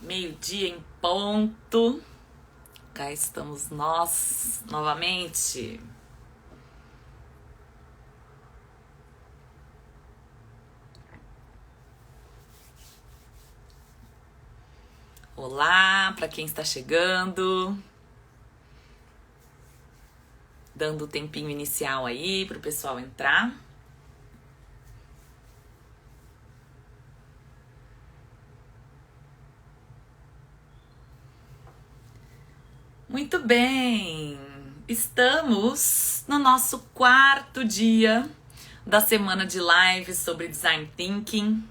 Meio-dia em ponto. Cá estamos nós novamente. Olá para quem está chegando. Dando o tempinho inicial aí para o pessoal entrar. Muito bem, estamos no nosso quarto dia da semana de lives sobre Design Thinking.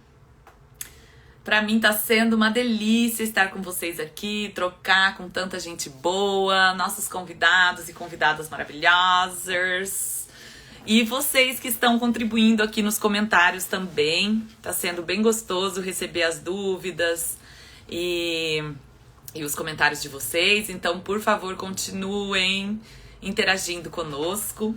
Para mim tá sendo uma delícia estar com vocês aqui, trocar com tanta gente boa, nossos convidados e convidadas maravilhosas. E vocês que estão contribuindo aqui nos comentários também. Tá sendo bem gostoso receber as dúvidas e os comentários de vocês. Então, por favor, continuem interagindo conosco.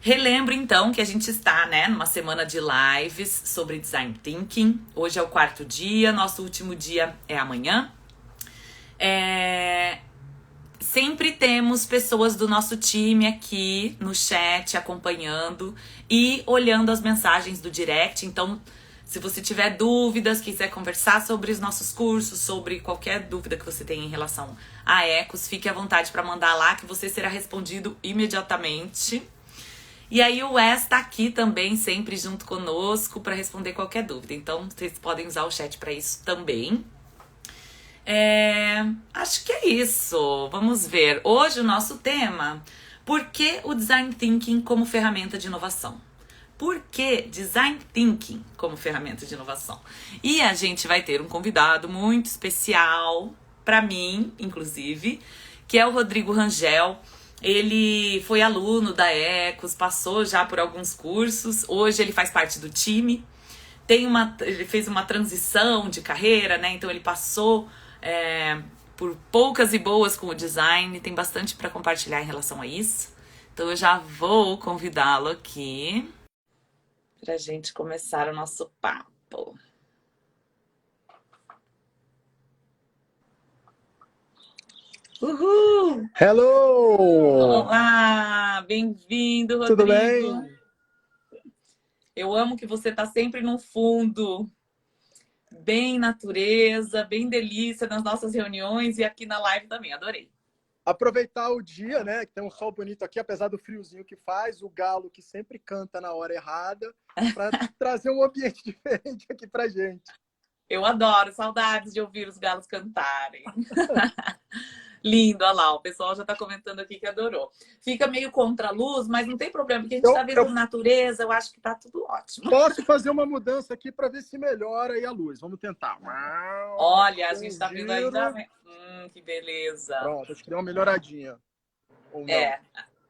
Relembro, então, que a gente está, numa semana de lives sobre Design Thinking. Hoje é o quarto dia, nosso último dia é amanhã. Sempre temos pessoas do nosso time aqui no chat acompanhando e olhando as mensagens do direct. Então, se você tiver dúvidas, quiser conversar sobre os nossos cursos, sobre qualquer dúvida que você tenha em relação a Ecos, fique à vontade para mandar lá que você será respondido imediatamente. E aí o Wes tá aqui também, sempre junto conosco, para responder qualquer dúvida. Então, vocês podem usar o chat para isso também. Acho que é isso. Vamos ver. Hoje o nosso tema: por que o Design Thinking como ferramenta de inovação? Por que Design Thinking como ferramenta de inovação? E a gente vai ter um convidado muito especial, para mim, inclusive, que é o Rodrigo Rangel. Ele foi aluno da Ecos, passou já por alguns cursos, hoje ele faz parte do time. Ele fez uma transição de carreira, então ele passou por poucas e boas com o design, tem bastante para compartilhar em relação a isso. Então eu já vou convidá-lo aqui para a gente começar o nosso papo. Uhul! Hello! Olá! Bem-vindo, Rodrigo! Tudo bem? Eu amo que você tá sempre no fundo, bem natureza, bem delícia nas nossas reuniões e aqui na live também, adorei. Aproveitar o dia, que tem um sol bonito aqui, apesar do friozinho que faz, o galo que sempre canta na hora errada, para trazer um ambiente diferente aqui pra gente. Eu adoro, saudades de ouvir os galos cantarem. Lindo, olha lá, o pessoal já tá comentando aqui que adorou. Fica meio contra a luz, mas não tem problema, porque a gente tá vendo natureza, eu acho que tá tudo ótimo. Posso fazer uma mudança aqui para ver se melhora aí a luz. Vamos tentar. Olha, a gente tá vendo ainda... que beleza. Pronto, acho que deu uma melhoradinha. Ou não?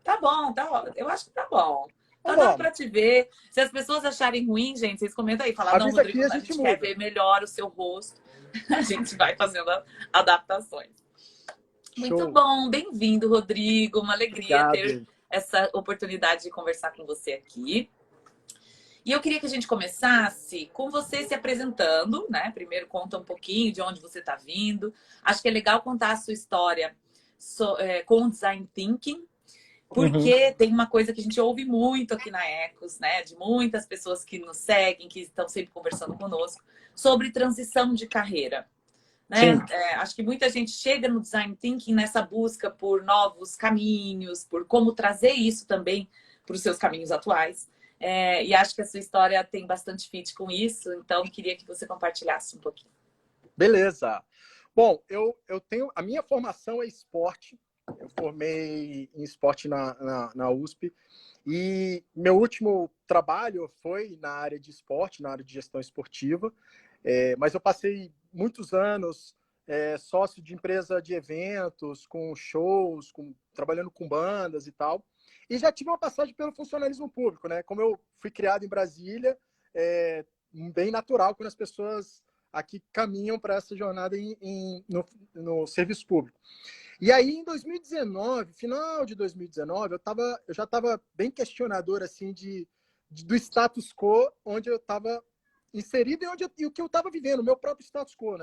Tá bom, eu acho que tá bom. Tá dando pra te ver. Se as pessoas acharem ruim, gente, vocês comentam aí. Falam, não, Rodrigo, a gente quer ver melhor o seu rosto. A gente vai fazendo adaptações. Muito bom, bem-vindo, Rodrigo. Uma alegria ter essa oportunidade de conversar com você aqui. E eu queria que a gente começasse com você se apresentando, Primeiro conta um pouquinho de onde você está vindo. Acho que é legal contar a sua história com o Design Thinking, porque tem uma coisa que a gente ouve muito aqui na Ecos, de muitas pessoas que nos seguem, que estão sempre conversando conosco, sobre transição de carreira. Acho que muita gente chega no Design Thinking nessa busca por novos caminhos, por como trazer isso também para os seus caminhos atuais. E acho que a sua história tem bastante fit com isso, então queria que você compartilhasse um pouquinho. Beleza. Bom, eu tenho... A minha formação é esporte. Eu formei em esporte na USP. E meu último trabalho foi na área de esporte, na área de gestão esportiva. Mas eu passei muitos anos sócio de empresa de eventos, com shows, trabalhando com bandas e tal. E já tive uma passagem pelo funcionalismo público, Como eu fui criado em Brasília, bem natural quando as pessoas aqui caminham para essa jornada no serviço público. E aí, em 2019, final de 2019, eu já estava bem questionador assim, do status quo onde eu estava inserido e o que eu estava vivendo, o meu próprio status quo,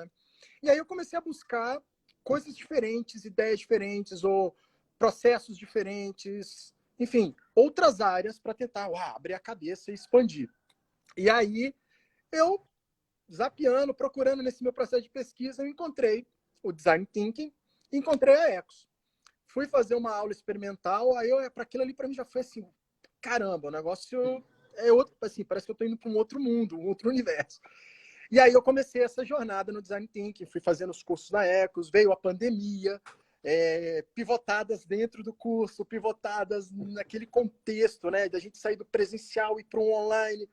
E aí eu comecei a buscar coisas diferentes, ideias diferentes, ou processos diferentes, enfim, outras áreas para tentar abrir a cabeça e expandir. E aí eu, zapeando, procurando nesse meu processo de pesquisa, eu encontrei o Design Thinking, e encontrei a Ecos. Fui fazer uma aula experimental, aí para aquilo ali para mim já foi assim, caramba, o negócio é outro, assim, parece que eu estou indo para um outro mundo, um outro universo. E aí eu comecei essa jornada no Design Thinking, fui fazendo os cursos da Ecos, veio a pandemia, pivotadas dentro do curso, pivotadas naquele contexto, né, da gente sair do presencial e para o online.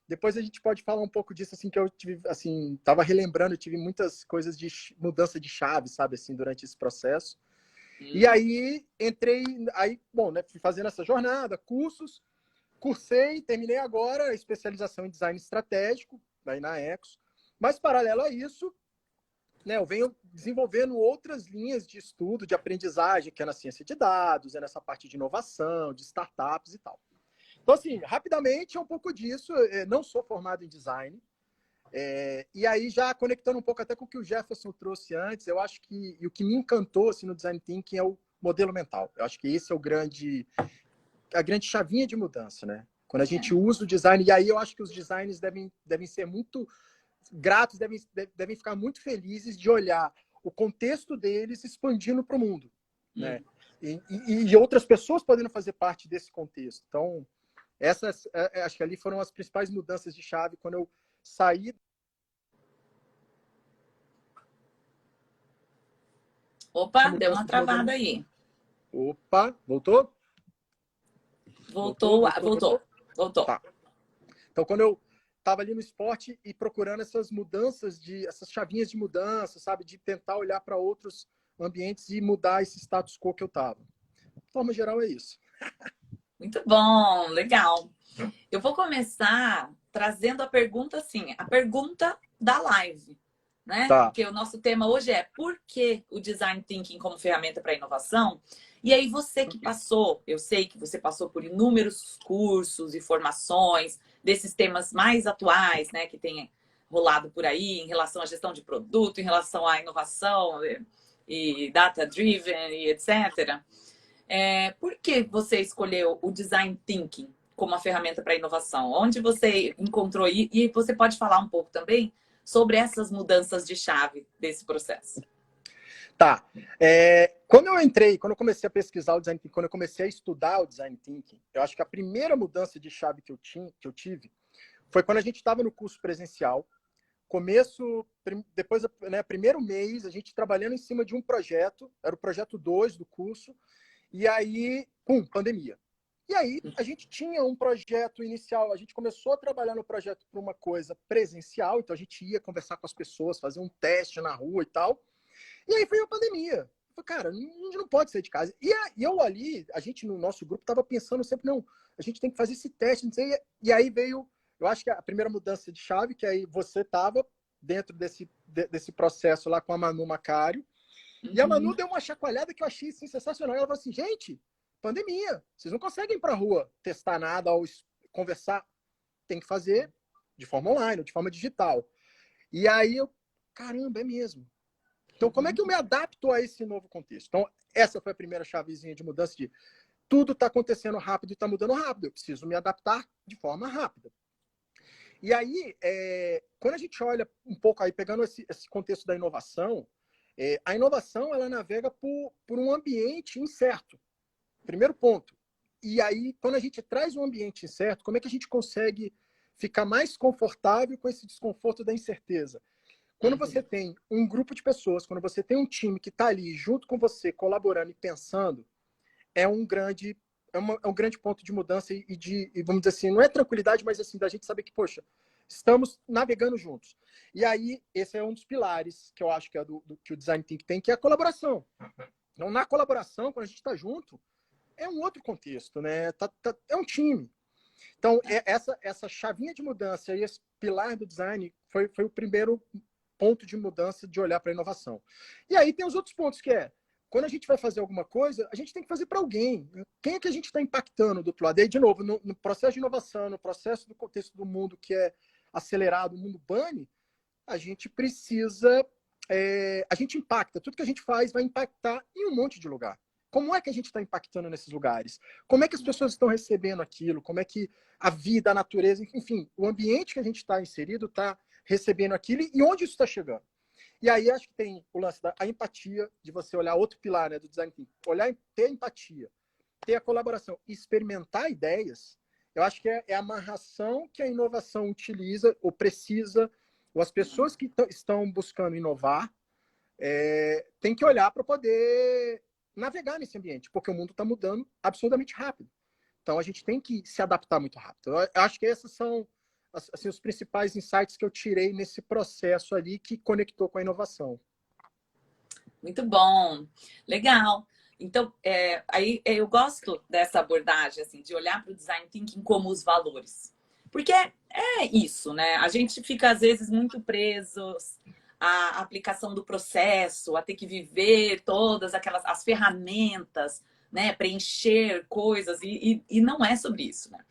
Depois a gente pode falar um pouco disso, assim, que eu tive, assim, estava relembrando, eu tive muitas coisas de mudança de chave, sabe, assim, durante esse processo. E aí entrei, aí, bom, né, fui fazendo essa jornada, cursos, cursei, terminei agora a especialização em design estratégico, aí na Ecos. Mas, paralelo a isso, né, eu venho desenvolvendo outras linhas de estudo, de aprendizagem, que é na ciência de dados, é nessa parte de inovação, de startups e tal. Então, assim, rapidamente é um pouco disso. Eu não sou formado em design. E aí, já conectando um pouco até com o que o Jefferson trouxe antes, eu acho que o que me encantou assim, no Design Thinking é o modelo mental. Eu acho que esse é a grande chavinha de mudança, né? Quando a gente usa o design, e aí eu acho que os designers devem ser muito gratos, devem ficar muito felizes de olhar o contexto deles expandindo para o mundo, né? E outras pessoas podendo fazer parte desse contexto. Então, essas, acho que ali foram as principais mudanças de chave quando eu saí. Opa, deu uma travada aí. Opa, voltou? Voltou. Tá. Então, quando eu estava ali no esporte e procurando essas mudanças, essas chavinhas de mudança, sabe? De tentar olhar para outros ambientes e mudar esse status quo que eu estava. De forma geral, é isso. Muito bom, legal. Eu vou começar trazendo a pergunta assim, a pergunta da live, né? Tá. Porque o nosso tema hoje é por que o Design Thinking como ferramenta para inovação? E aí você que passou, eu sei que você passou por inúmeros cursos e formações desses temas mais atuais, né? Que tem rolado por aí em relação à gestão de produto, em relação à inovação e data-driven e etc. Por que você escolheu o Design Thinking como uma ferramenta para inovação? Onde você encontrou e você pode falar um pouco também sobre essas mudanças de chave desse processo? Tá. Quando eu comecei a pesquisar o Design Thinking, quando eu comecei a estudar o Design Thinking, eu acho que a primeira mudança de chave que eu tive foi quando a gente estava no curso presencial. Depois, né, primeiro mês, a gente trabalhando em cima de um projeto, era o projeto 2 do curso, e aí, pandemia. E aí, a gente tinha um projeto inicial, a gente começou a trabalhar no projeto para uma coisa presencial, então a gente ia conversar com as pessoas, fazer um teste na rua e tal. E aí veio a pandemia. Eu falei, cara, a gente não pode sair de casa. E eu ali, a gente no nosso grupo estava pensando sempre, não, a gente tem que fazer esse teste, não sei. E aí veio, eu acho que a primeira mudança de chave, que aí você estava dentro desse processo lá com a Manu Macário. E a Manu deu uma chacoalhada que eu achei assim, sensacional. Ela falou assim, gente, pandemia, vocês não conseguem ir para a rua testar nada ou conversar. Tem que fazer de forma online, de forma digital. E aí eu, caramba, é mesmo. Então, como é que eu me adapto a esse novo contexto? Então, essa foi a primeira chavezinha de mudança de tudo está acontecendo rápido e está mudando rápido. Eu preciso me adaptar de forma rápida. E aí, quando a gente olha um pouco aí, pegando esse contexto da inovação, a inovação ela navega por um ambiente incerto. Primeiro ponto. E aí, quando a gente traz um ambiente incerto, como é que a gente consegue ficar mais confortável com esse desconforto da incerteza? Quando você tem um grupo de pessoas, quando você tem um time que está ali junto com você, colaborando e pensando, é um grande ponto de mudança e vamos dizer assim, não é tranquilidade, mas assim, da gente saber que, poxa, estamos navegando juntos. E aí, esse é um dos pilares que eu acho que é do que o Design Thinking tem, que é a colaboração. Então, na colaboração, quando a gente está junto, é um outro contexto, né? É um time. Então, essa chavinha de mudança e esse pilar do design foi o primeiro ponto de mudança de olhar para a inovação. E aí tem os outros pontos, que quando a gente vai fazer alguma coisa, a gente tem que fazer para alguém. Quem é que a gente está impactando do outro lado? E aí, de novo, no processo de inovação, no processo do contexto do mundo que é acelerado, o mundo bunny, a gente precisa a gente impacta. Tudo que a gente faz vai impactar em um monte de lugar. Como é que a gente está impactando nesses lugares? Como é que as pessoas estão recebendo aquilo? Como é que a vida, a natureza, enfim, o ambiente que a gente está inserido está recebendo aquilo e onde isso está chegando? E aí acho que tem o lance da empatia, de você olhar outro pilar, né, do design thinking. Olhar, ter empatia, ter a colaboração, experimentar ideias. Eu acho que é a amarração que a inovação utiliza ou precisa, ou as pessoas que estão buscando inovar, tem que olhar para poder navegar nesse ambiente, porque o mundo está mudando absurdamente rápido. Então a gente tem que se adaptar muito rápido. Eu acho que esses são assim, os principais insights que eu tirei nesse processo ali que conectou com a inovação. Muito bom, legal. Então, aí eu gosto dessa abordagem, assim, de olhar para o design thinking como os valores. Porque é isso, né? A gente fica, às vezes, muito presos à aplicação do processo, a ter que viver todas aquelas as ferramentas, né? Preencher coisas, e não é sobre isso, né?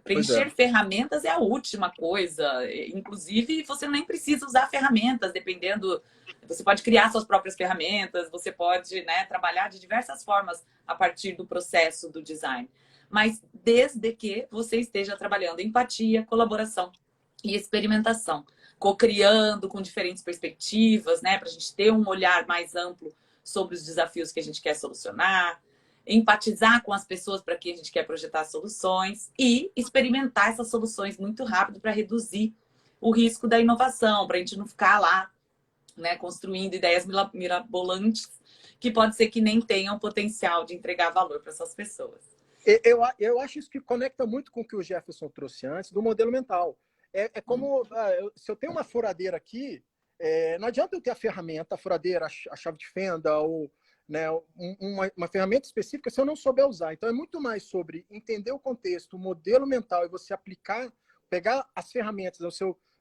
Preencher ferramentas é a última coisa. Inclusive, você nem precisa usar ferramentas, dependendo. Você pode criar suas próprias ferramentas, você pode, né, trabalhar de diversas formas a partir do processo do design. Mas desde que você esteja trabalhando empatia, colaboração e experimentação, co-criando com diferentes perspectivas, né, para a gente ter um olhar mais amplo sobre os desafios que a gente quer solucionar, empatizar com as pessoas para que a gente quer projetar soluções e experimentar essas soluções muito rápido para reduzir o risco da inovação, para a gente não ficar lá, né, construindo ideias mirabolantes que pode ser que nem tenham potencial de entregar valor para essas pessoas. Eu acho isso que conecta muito com o que o Jefferson trouxe antes do modelo mental. É como se eu tenho uma furadeira aqui, não adianta eu ter a ferramenta, a furadeira, a chave de fenda ou, né, uma ferramenta específica se eu não souber usar. Então é muito mais sobre entender o contexto, o modelo mental e você aplicar, pegar as ferramentas,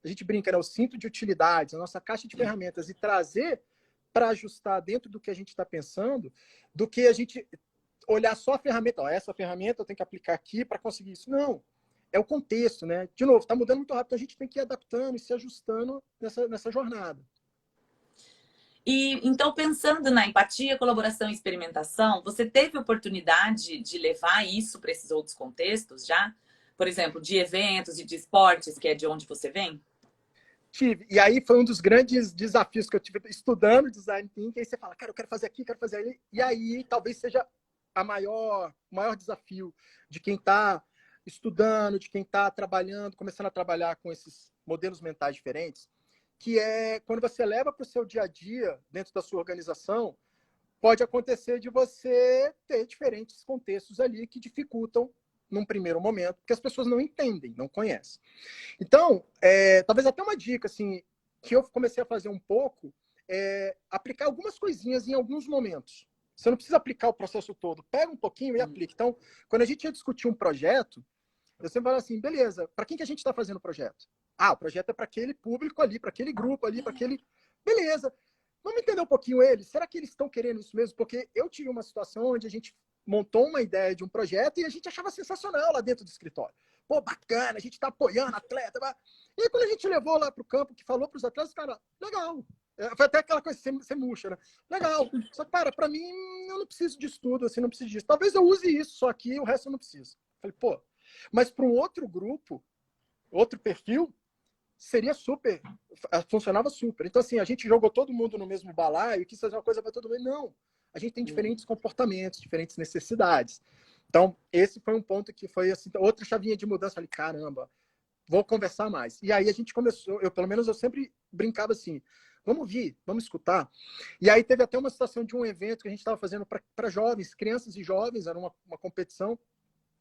a gente brinca, né, o cinto de utilidades, a nossa caixa de ferramentas e trazer para ajustar dentro do que a gente está pensando, do que a gente olhar só a ferramenta. Ó, essa ferramenta eu tenho que aplicar aqui para conseguir isso. Não. É o contexto, né? De novo, está mudando muito rápido, então a gente tem que ir adaptando e se ajustando nessa jornada. E então, pensando na empatia, colaboração e experimentação, você teve oportunidade de levar isso para esses outros contextos já? Por exemplo, de eventos e de esportes, que é de onde você vem? Tive. E aí foi um dos grandes desafios que eu tive estudando design thinking. Aí você fala, cara, eu quero fazer aqui, quero fazer ali. E aí talvez seja o maior desafio de quem está estudando, de quem está trabalhando, começando a trabalhar com esses modelos mentais diferentes, que é quando você leva para o seu dia a dia, dentro da sua organização, pode acontecer de você ter diferentes contextos ali que dificultam num primeiro momento, porque as pessoas não entendem, não conhecem. Então, talvez até uma dica assim, que eu comecei a fazer um pouco, aplicar algumas coisinhas em alguns momentos. Você não precisa aplicar o processo todo. Pega um pouquinho e aplica. Então, quando a gente ia discutir um projeto, eu sempre falo assim, beleza, para quem que a gente está fazendo o projeto? Ah, o projeto é para aquele público ali, para aquele grupo ali, para aquele... Beleza. Vamos entender um pouquinho eles. Será que eles estão querendo isso mesmo? Porque eu tive uma situação onde a gente montou uma ideia de um projeto e a gente achava sensacional lá dentro do escritório. Pô, bacana, a gente está apoiando atleta. E aí, quando a gente levou lá para o campo, que falou para os atletas, cara, legal. Foi até aquela coisa, você murcha, né? Legal. Só que, para mim, eu não preciso de estudo, assim, não preciso disso. Talvez eu use isso, só que o resto eu não preciso. Falei, pô, mas para um outro grupo, outro perfil, seria super, funcionava super. Então, assim, a gente jogou todo mundo no mesmo balaio e quis fazer uma coisa para todo mundo. Não, a gente tem diferentes comportamentos, diferentes necessidades. Então, esse foi um ponto que foi, assim, outra chavinha de mudança. Falei, caramba, vou conversar mais. E aí a gente começou, pelo menos, eu sempre brincava assim, vamos ouvir, vamos escutar. E aí teve até uma situação de um evento que a gente estava fazendo para jovens, crianças e jovens, era uma competição,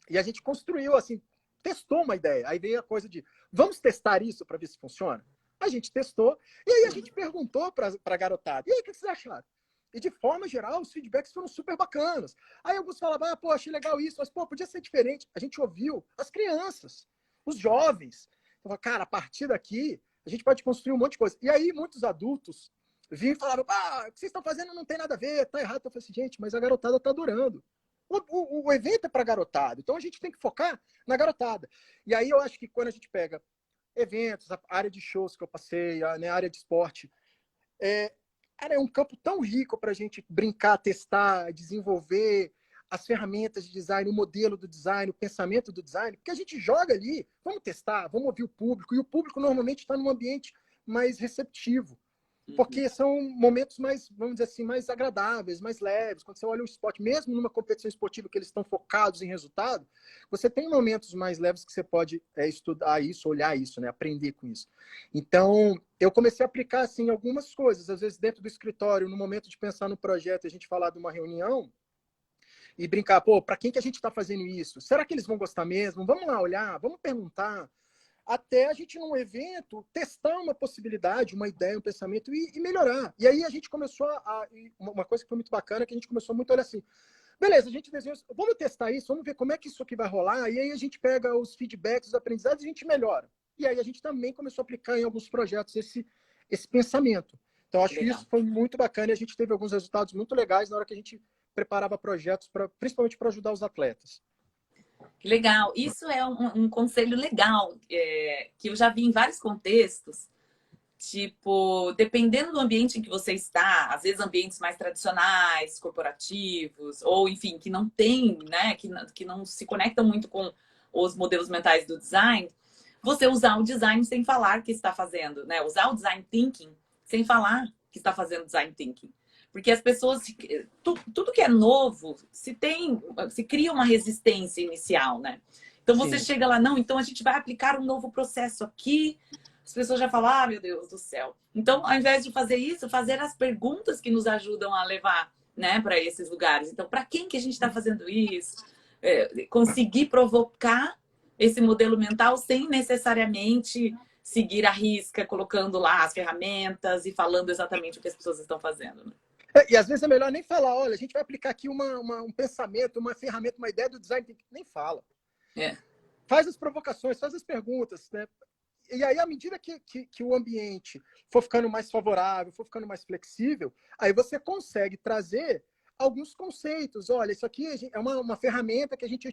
e a gente construiu, assim, testou uma ideia. Aí veio a coisa de, vamos testar isso para ver se funciona? A gente testou, e aí a gente perguntou para a garotada, e aí, o que vocês acharam? E de forma geral, os feedbacks foram super bacanas. Aí alguns falavam, pô, achei legal isso, mas, pô, podia ser diferente. A gente ouviu as crianças, os jovens. Eu falei, cara, a partir daqui, a gente pode construir um monte de coisa. E aí muitos adultos vinham e falavam, o que vocês estão fazendo não tem nada a ver, tá errado. Eu falei assim, gente, mas a garotada tá adorando. O evento é para garotada, então a gente tem que focar na garotada. E aí eu acho que quando a gente pega eventos, a área de shows que eu passei, a área de esporte, cara, é um campo tão rico para a gente brincar, testar, desenvolver as ferramentas de design, o modelo do design, o pensamento do design, porque a gente joga ali, vamos testar, vamos ouvir o público, e o público normalmente está num ambiente mais receptivo, porque são momentos mais, vamos dizer assim, mais agradáveis, mais leves. Quando você olha um esporte, mesmo numa competição esportiva que eles estão focados em resultado, você tem momentos mais leves que você pode estudar isso, olhar isso, né? Aprender com isso. Então, eu comecei a aplicar assim algumas coisas, às vezes dentro do escritório, no momento de pensar no projeto, a gente falar de uma reunião, e brincar, pô, para quem que a gente está fazendo isso? Será que eles vão gostar mesmo? Vamos lá olhar, vamos perguntar, até a gente, num evento, testar uma possibilidade, uma ideia, um pensamento e melhorar. E aí a gente começou uma coisa que foi muito bacana, que a gente começou muito a olhar assim, beleza, a gente desenhou, vamos testar isso, vamos ver como é que isso aqui vai rolar, e aí a gente pega os feedbacks, os aprendizados e a gente melhora. E aí a gente também começou a aplicar em alguns projetos esse pensamento. Então, acho que isso foi muito bacana e a gente teve alguns resultados muito legais na hora que a gente preparava projetos, principalmente para ajudar os atletas. Que legal. Isso é um conselho legal, que eu já vi em vários contextos. Tipo, dependendo do ambiente em que você está, às vezes ambientes mais tradicionais, corporativos, ou enfim, que não tem, né, que não se conectam muito com os modelos mentais do design, você usar o design sem falar que está fazendo, né? Usar o design thinking sem falar que está fazendo design thinking. Porque as pessoas, tudo que é novo, se cria uma resistência inicial, né? Então você chega lá, não, então a gente vai aplicar um novo processo aqui. As pessoas já falam, ah, meu Deus do céu. Então, ao invés de fazer isso, fazer as perguntas que nos ajudam a levar, né, para esses lugares. Então, para quem que a gente está fazendo isso? Conseguir provocar esse modelo mental sem necessariamente seguir à risca, colocando lá as ferramentas e falando exatamente o que as pessoas estão fazendo. Né? E às vezes é melhor nem falar, olha, a gente vai aplicar aqui um pensamento, uma ferramenta, uma ideia do design, nem fala. Faz as provocações, faz as perguntas, né? E aí, à medida que o ambiente for ficando mais favorável, for ficando mais flexível, aí você consegue trazer alguns conceitos. Olha, isso aqui é uma ferramenta que a gente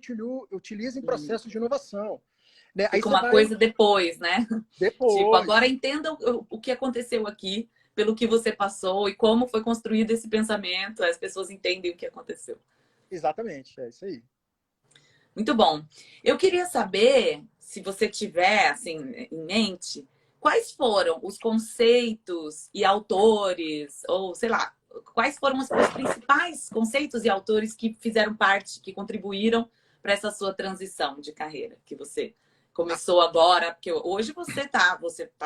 utiliza em processos de inovação. Né? Fica uma coisa depois, né? Depois. Tipo, agora entenda o que aconteceu aqui, pelo que você passou e como foi construído esse pensamento. As pessoas entendem o que aconteceu. Exatamente, é isso aí. Muito bom. Eu queria saber, se você tiver assim em mente, quais foram os conceitos e autores, ou sei lá, quais foram os principais conceitos e autores que fizeram parte, que contribuíram para essa sua transição de carreira, que você começou agora, porque hoje você tá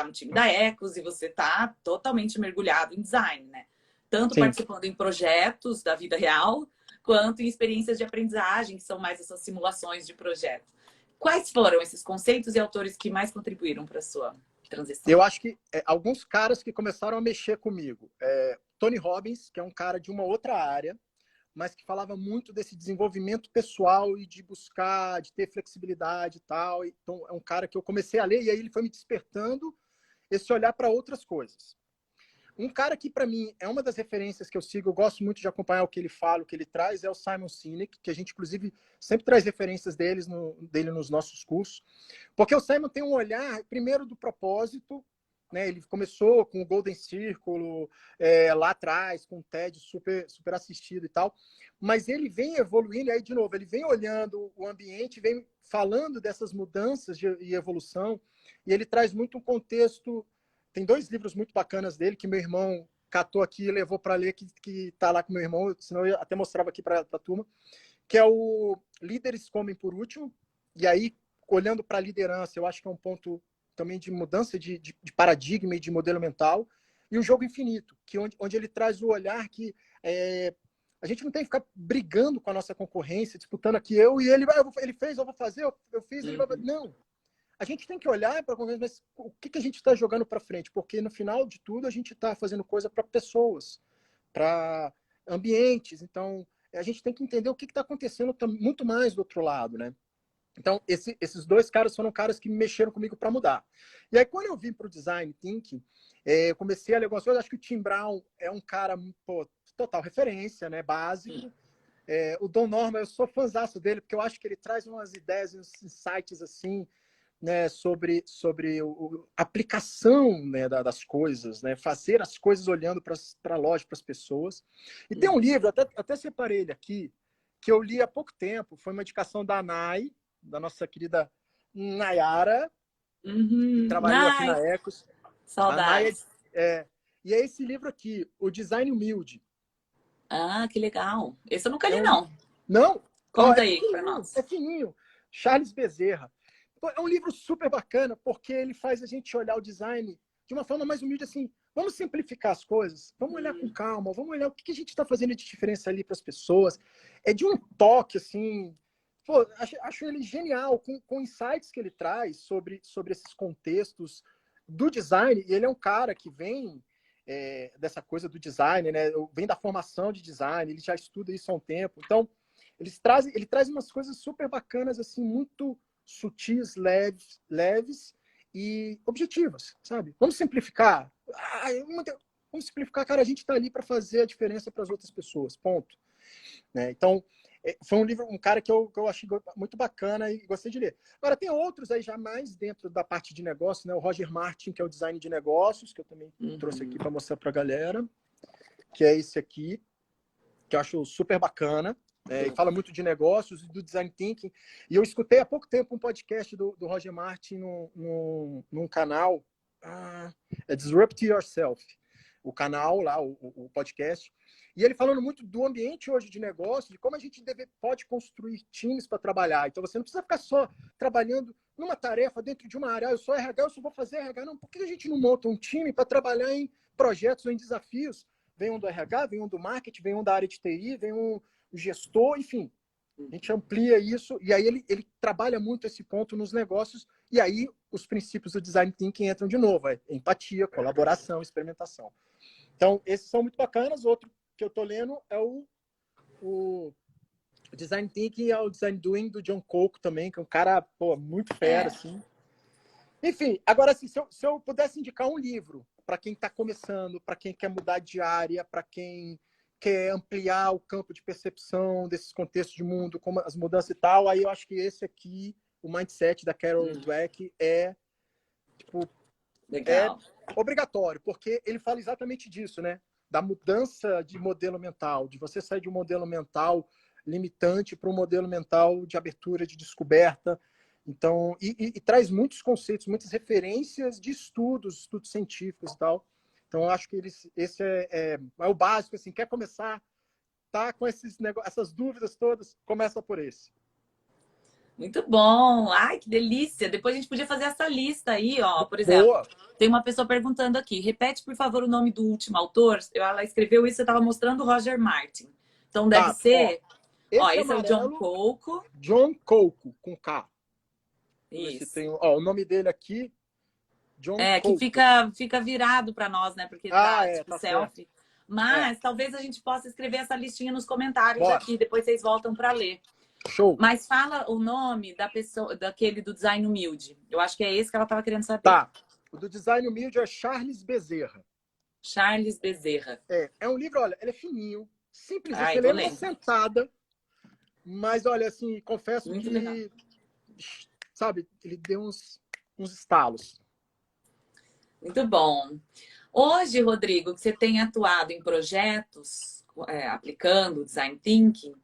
no time da Ecos e você tá totalmente mergulhado em design, né? Tanto participando em projetos da vida real, quanto em experiências de aprendizagem, que são mais essas simulações de projeto. Quais foram esses conceitos e autores que mais contribuíram para a sua transição? Eu acho que alguns caras que começaram a mexer comigo. Tony Robbins, que é um cara de uma outra área, mas que falava muito desse desenvolvimento pessoal e de buscar, de ter flexibilidade e tal. Então, é um cara que eu comecei a ler e aí ele foi me despertando esse olhar para outras coisas. Um cara que, para mim, é uma das referências que eu sigo, eu gosto muito de acompanhar o que ele fala, o que ele traz, é o Simon Sinek, que a gente, inclusive, sempre traz referências dele nos nossos cursos. Porque o Simon tem um olhar, primeiro, do propósito, né? Ele começou com o Golden Círculo lá atrás, com o TED super, super assistido e tal, mas ele vem evoluindo, e aí, de novo, ele vem olhando o ambiente, vem falando dessas mudanças e evolução, e ele traz muito um contexto. Tem 2 livros muito bacanas dele que meu irmão catou aqui e levou para ler, que tá lá com meu irmão, senão eu até mostrava aqui para a turma, que é o Líderes Comem por Último. E aí, olhando para a liderança, eu acho que é um ponto também de mudança de paradigma e de modelo mental. E o Jogo Infinito, que onde ele traz o olhar que a gente não tem que ficar brigando com a nossa concorrência, disputando aqui eu e ele, ele fez, eu vou fazer, eu fiz, ele vai fazer. Não. A gente tem que olhar para mas o que a gente está jogando para frente, porque no final de tudo a gente está fazendo coisa para pessoas, para ambientes. Então a gente tem que entender o que está acontecendo muito mais do outro lado, né? Então esses 2 caras foram caras que mexeram comigo para mudar. E aí quando eu vim para o design thinking, eu comecei a ler algumas coisas. Acho que o Tim Brown é um cara total referência, né? Básico. O Don Norman, eu sou fãzaço dele porque eu acho que ele traz umas ideias, uns insights assim né, sobre a aplicação, né, das coisas, né, fazer as coisas olhando para a loja, para as pessoas. E tem um livro, até separei ele aqui, que eu li há pouco tempo, foi uma indicação da Nay, da nossa querida Nayara, que trabalhou aqui na Ecos. A Nay Saudades. e é esse livro aqui, O Design Humilde. Ah, que legal. Esse eu nunca li, não. Não? Conta aí para nós. É fininho. Charles Bezerra. É um livro super bacana, porque ele faz a gente olhar o design de uma forma mais humilde, assim, vamos simplificar as coisas, vamos olhar com calma, vamos olhar o que a gente está fazendo de diferença ali para as pessoas. É de um toque, assim, pô, acho ele genial, com insights que ele traz sobre esses contextos do design, e ele é um cara que vem dessa coisa do design, né? Vem da formação de design, ele já estuda isso há um tempo, então ele traz umas coisas super bacanas, assim, muito sutis, leves e objetivas, sabe? Vamos simplificar. Vamos simplificar, cara, a gente está ali para fazer a diferença para as outras pessoas, ponto. Né? Então, foi um cara que eu achei muito bacana e gostei de ler. Agora, tem outros aí já mais dentro da parte de negócio, né? O Roger Martin, que é o design de negócios, que eu também trouxe aqui para mostrar para a galera, que é esse aqui, que eu acho super bacana. E fala muito de negócios e do design thinking. E eu escutei há pouco tempo um podcast do Roger Martin num canal, Disrupt Yourself, o canal lá, o podcast. E ele falando muito do ambiente hoje de negócio, de como a gente pode construir times para trabalhar. Então você não precisa ficar só trabalhando numa tarefa dentro de uma área. Eu sou RH, eu só vou fazer RH. Não, por que a gente não monta um time para trabalhar em projetos ou em desafios? Vem um do RH, vem um do marketing, vem um da área de TI, vem um gestor, enfim. A gente amplia isso e aí ele trabalha muito esse ponto nos negócios e aí os princípios do design thinking entram de novo. Empatia, colaboração, experimentação. Então, esses são muito bacanas. Outro que eu estou lendo é o Design Thinking e o Design Doing do John Coco também, que é um cara muito fera, assim. Enfim, agora, assim, se eu pudesse indicar um livro para quem está começando, para quem quer mudar de área, para quem quer ampliar o campo de percepção desses contextos de mundo, como as mudanças e tal, aí eu acho que esse aqui, o Mindset da Carol Dweck, Legal. Obrigatório, porque ele fala exatamente disso, né? Da mudança de modelo mental, de você sair de um modelo mental limitante para um modelo mental de abertura, de descoberta. Então, e traz muitos conceitos, muitas referências de estudos científicos e tal. Então, eu acho que esse é o básico, assim, quer começar, tá com essas dúvidas todas, começa por esse. Muito bom. Ai, que delícia. Depois a gente podia fazer essa lista aí, ó. Por exemplo, Boa. Tem uma pessoa perguntando aqui. Repete, por favor, o nome do último autor. Ela escreveu isso, eu estava mostrando o Roger Martin. Então deve ser... Esse é o John Coco. John Coco, com K. Isso. Tem, o nome dele aqui, John Coco. Que fica virado para nós, né? Porque tá selfie. Certo. Mas talvez a gente possa escrever essa listinha nos comentários aqui. Depois vocês voltam para ler. Show. Mas fala o nome da pessoa, daquele do design humilde. Eu acho que é esse que ela estava querendo saber. Tá. O do design humilde é Charles Bezerra. Charles Bezerra. É um livro, olha, ele é fininho, simples, você lê uma sentada, mas olha, assim, confesso muito que legal. Sabe, ele deu uns estalos. Muito bom. Hoje, Rodrigo, que você tem atuado em projetos, aplicando design thinking,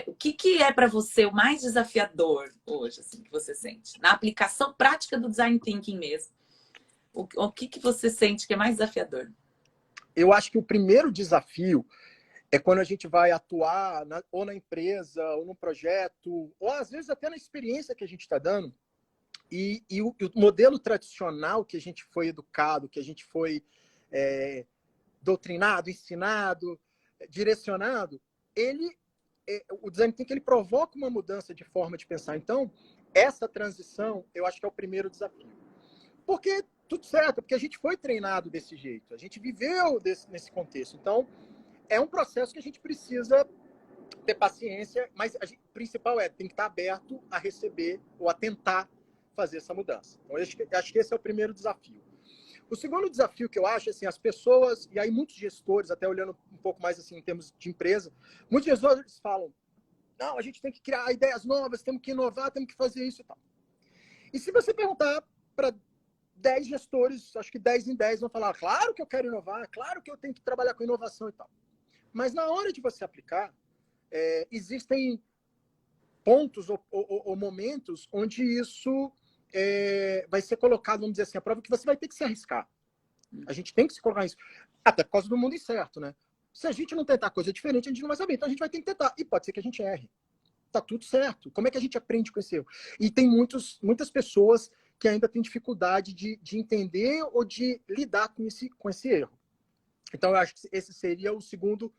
o que é para você o mais desafiador hoje, assim, que você sente? Na aplicação prática do design thinking mesmo. O que você sente que é mais desafiador? Eu acho que o primeiro desafio é quando a gente vai atuar ou na empresa, ou no projeto, ou às vezes até na experiência que a gente está dando. E o modelo tradicional que a gente foi educado, que a gente foi doutrinado, ensinado, direcionado, o design thinking ele provoca uma mudança de forma de pensar. Então, essa transição, eu acho que é o primeiro desafio. Porque tudo certo, porque a gente foi treinado desse jeito, a gente viveu nesse contexto. Então, é um processo que a gente precisa ter paciência, mas o principal tem que estar aberto a receber ou a tentar fazer essa mudança. Então, eu acho que esse é o primeiro desafio. O segundo desafio que eu acho, assim, as pessoas, e aí muitos gestores, até olhando um pouco mais assim em termos de empresa, muitos gestores falam, não, a gente tem que criar ideias novas, temos que inovar, temos que fazer isso e tal. E se você perguntar para 10 gestores, acho que 10 em 10 vão falar, claro que eu quero inovar, claro que eu tenho que trabalhar com inovação e tal. Mas na hora de você aplicar, existem pontos ou momentos onde isso vai ser colocado, vamos dizer assim, a prova que você vai ter que se arriscar. A gente tem que se colocar isso. Até por causa do mundo incerto, né? Se a gente não tentar coisa diferente, a gente não vai saber. Então a gente vai ter que tentar. E pode ser que a gente erre. Tá tudo certo. Como é que a gente aprende com esse erro? E tem muitas pessoas que ainda têm dificuldade de entender ou de lidar com esse erro. Então eu acho que esse seria o segundo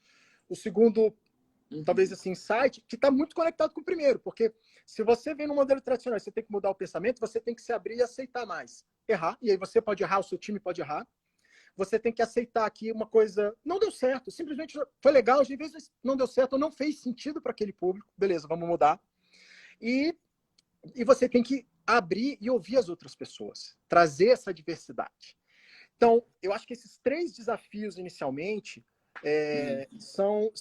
talvez assim, insight, que está muito conectado com o primeiro, porque se você vem no modelo tradicional e você tem que mudar o pensamento, você tem que se abrir e aceitar mais. Errar, e aí você pode errar, o seu time pode errar. Você tem que aceitar que uma coisa não deu certo, simplesmente foi legal, às vezes não deu certo, ou não fez sentido para aquele público, beleza, vamos mudar. E você tem que abrir e ouvir as outras pessoas, trazer essa diversidade. Então, eu acho que esses 3 desafios inicialmente são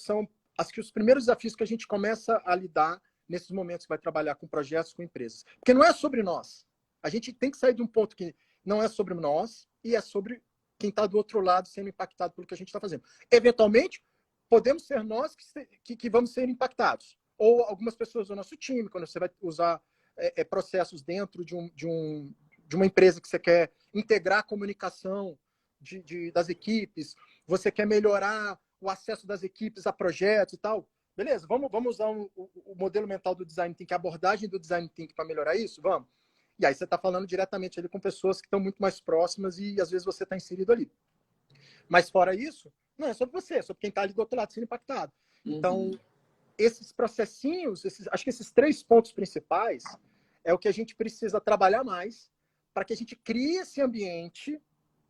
acho que os primeiros desafios que a gente começa a lidar nesses momentos que vai trabalhar com projetos, com empresas. Porque não é sobre nós. A gente tem que sair de um ponto que não é sobre nós e é sobre quem está do outro lado sendo impactado pelo que a gente está fazendo. Eventualmente, podemos ser nós que vamos ser impactados. Ou algumas pessoas do nosso time, quando você vai usar processos dentro de uma empresa que você quer integrar a comunicação das equipes, você quer melhorar o acesso das equipes a projetos e tal. Beleza, vamos usar o modelo mental do Design Thinking, a abordagem do Design Thinking para melhorar isso? Vamos. E aí você está falando diretamente ali com pessoas que estão muito mais próximas e às vezes você está inserido ali. Mas fora isso, não é sobre você, é sobre quem está ali do outro lado sendo impactado. Então, esses processinhos, acho que esses 3 pontos principais é o que a gente precisa trabalhar mais para que a gente crie esse ambiente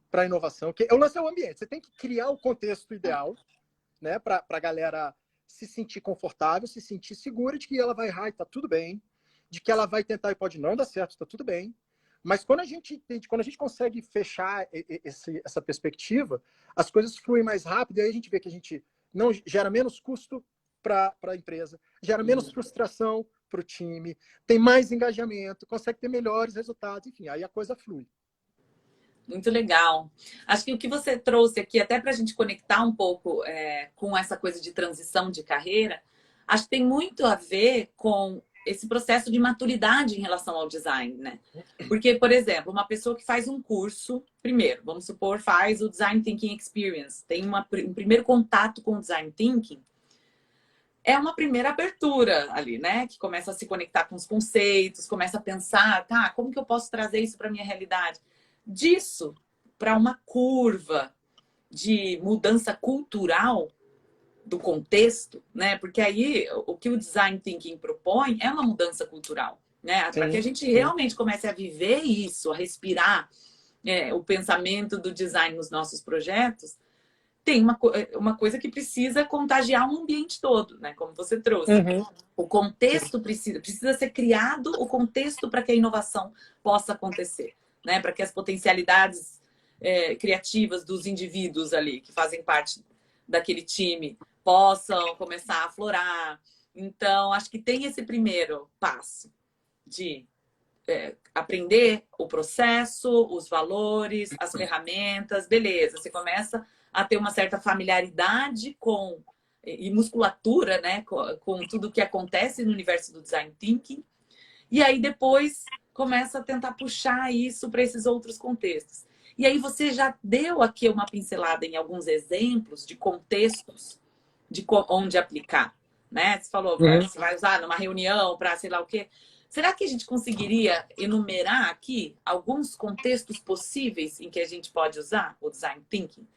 para a inovação. Que o lance é o ambiente. Você tem que criar o contexto ideal, né, para a galera se sentir confortável, se sentir segura de que ela vai errar e está tudo bem, de que ela vai tentar e pode não dar certo, está tudo bem. Mas quando a gente consegue fechar essa perspectiva, as coisas fluem mais rápido e aí a gente vê que a gente não gera menos custo para a empresa, gera menos frustração para o time, tem mais engajamento, consegue ter melhores resultados, enfim, aí a coisa flui. Muito legal. Acho que o que você trouxe aqui, até para a gente conectar um pouco com essa coisa de transição de carreira, acho que tem muito a ver com esse processo de maturidade em relação ao design, né? Porque, por exemplo, uma pessoa que faz um curso, primeiro, vamos supor, faz o Design Thinking Experience, tem um primeiro contato com o Design Thinking, é uma primeira abertura ali, né? Que começa a se conectar com os conceitos, começa a pensar, tá, como que eu posso trazer isso para minha realidade? Disso para uma curva de mudança cultural do contexto, né? Porque aí o que o design thinking propõe é uma mudança cultural, né? Para que a gente realmente comece a viver isso, a respirar o pensamento do design nos nossos projetos, tem uma coisa que precisa contagiar um ambiente todo, né? Como você trouxe. O contexto precisa ser criado o contexto para que a inovação possa acontecer, né? Para que as potencialidades criativas dos indivíduos ali que fazem parte daquele time possam começar a aflorar. Então, acho que tem esse primeiro passo de aprender o processo, os valores, as ferramentas, beleza. Você começa a ter uma certa familiaridade e musculatura, né, com tudo que acontece no universo do design thinking. E aí depois começa a tentar puxar isso para esses outros contextos. E aí você já deu aqui uma pincelada em alguns exemplos de contextos de onde aplicar, né? Você falou, você vai usar numa reunião para sei lá o quê. Será que a gente conseguiria enumerar aqui alguns contextos possíveis em que a gente pode usar o design thinking?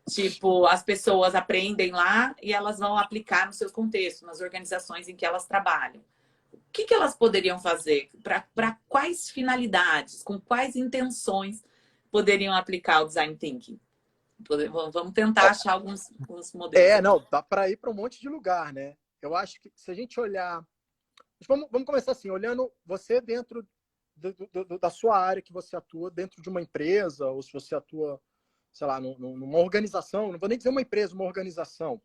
Tipo, as pessoas aprendem lá e elas vão aplicar nos seus contextos, nas organizações em que elas trabalham. O que elas poderiam fazer? Para quais finalidades? Com quais intenções poderiam aplicar o design thinking? Vamos tentar achar alguns modelos. Não, dá para ir para um monte de lugar, né? Eu acho que se a gente olhar... Vamos começar assim, olhando você dentro da sua área que você atua, dentro de uma empresa, ou se você atua, sei lá, numa organização, não vou nem dizer uma empresa, uma organização,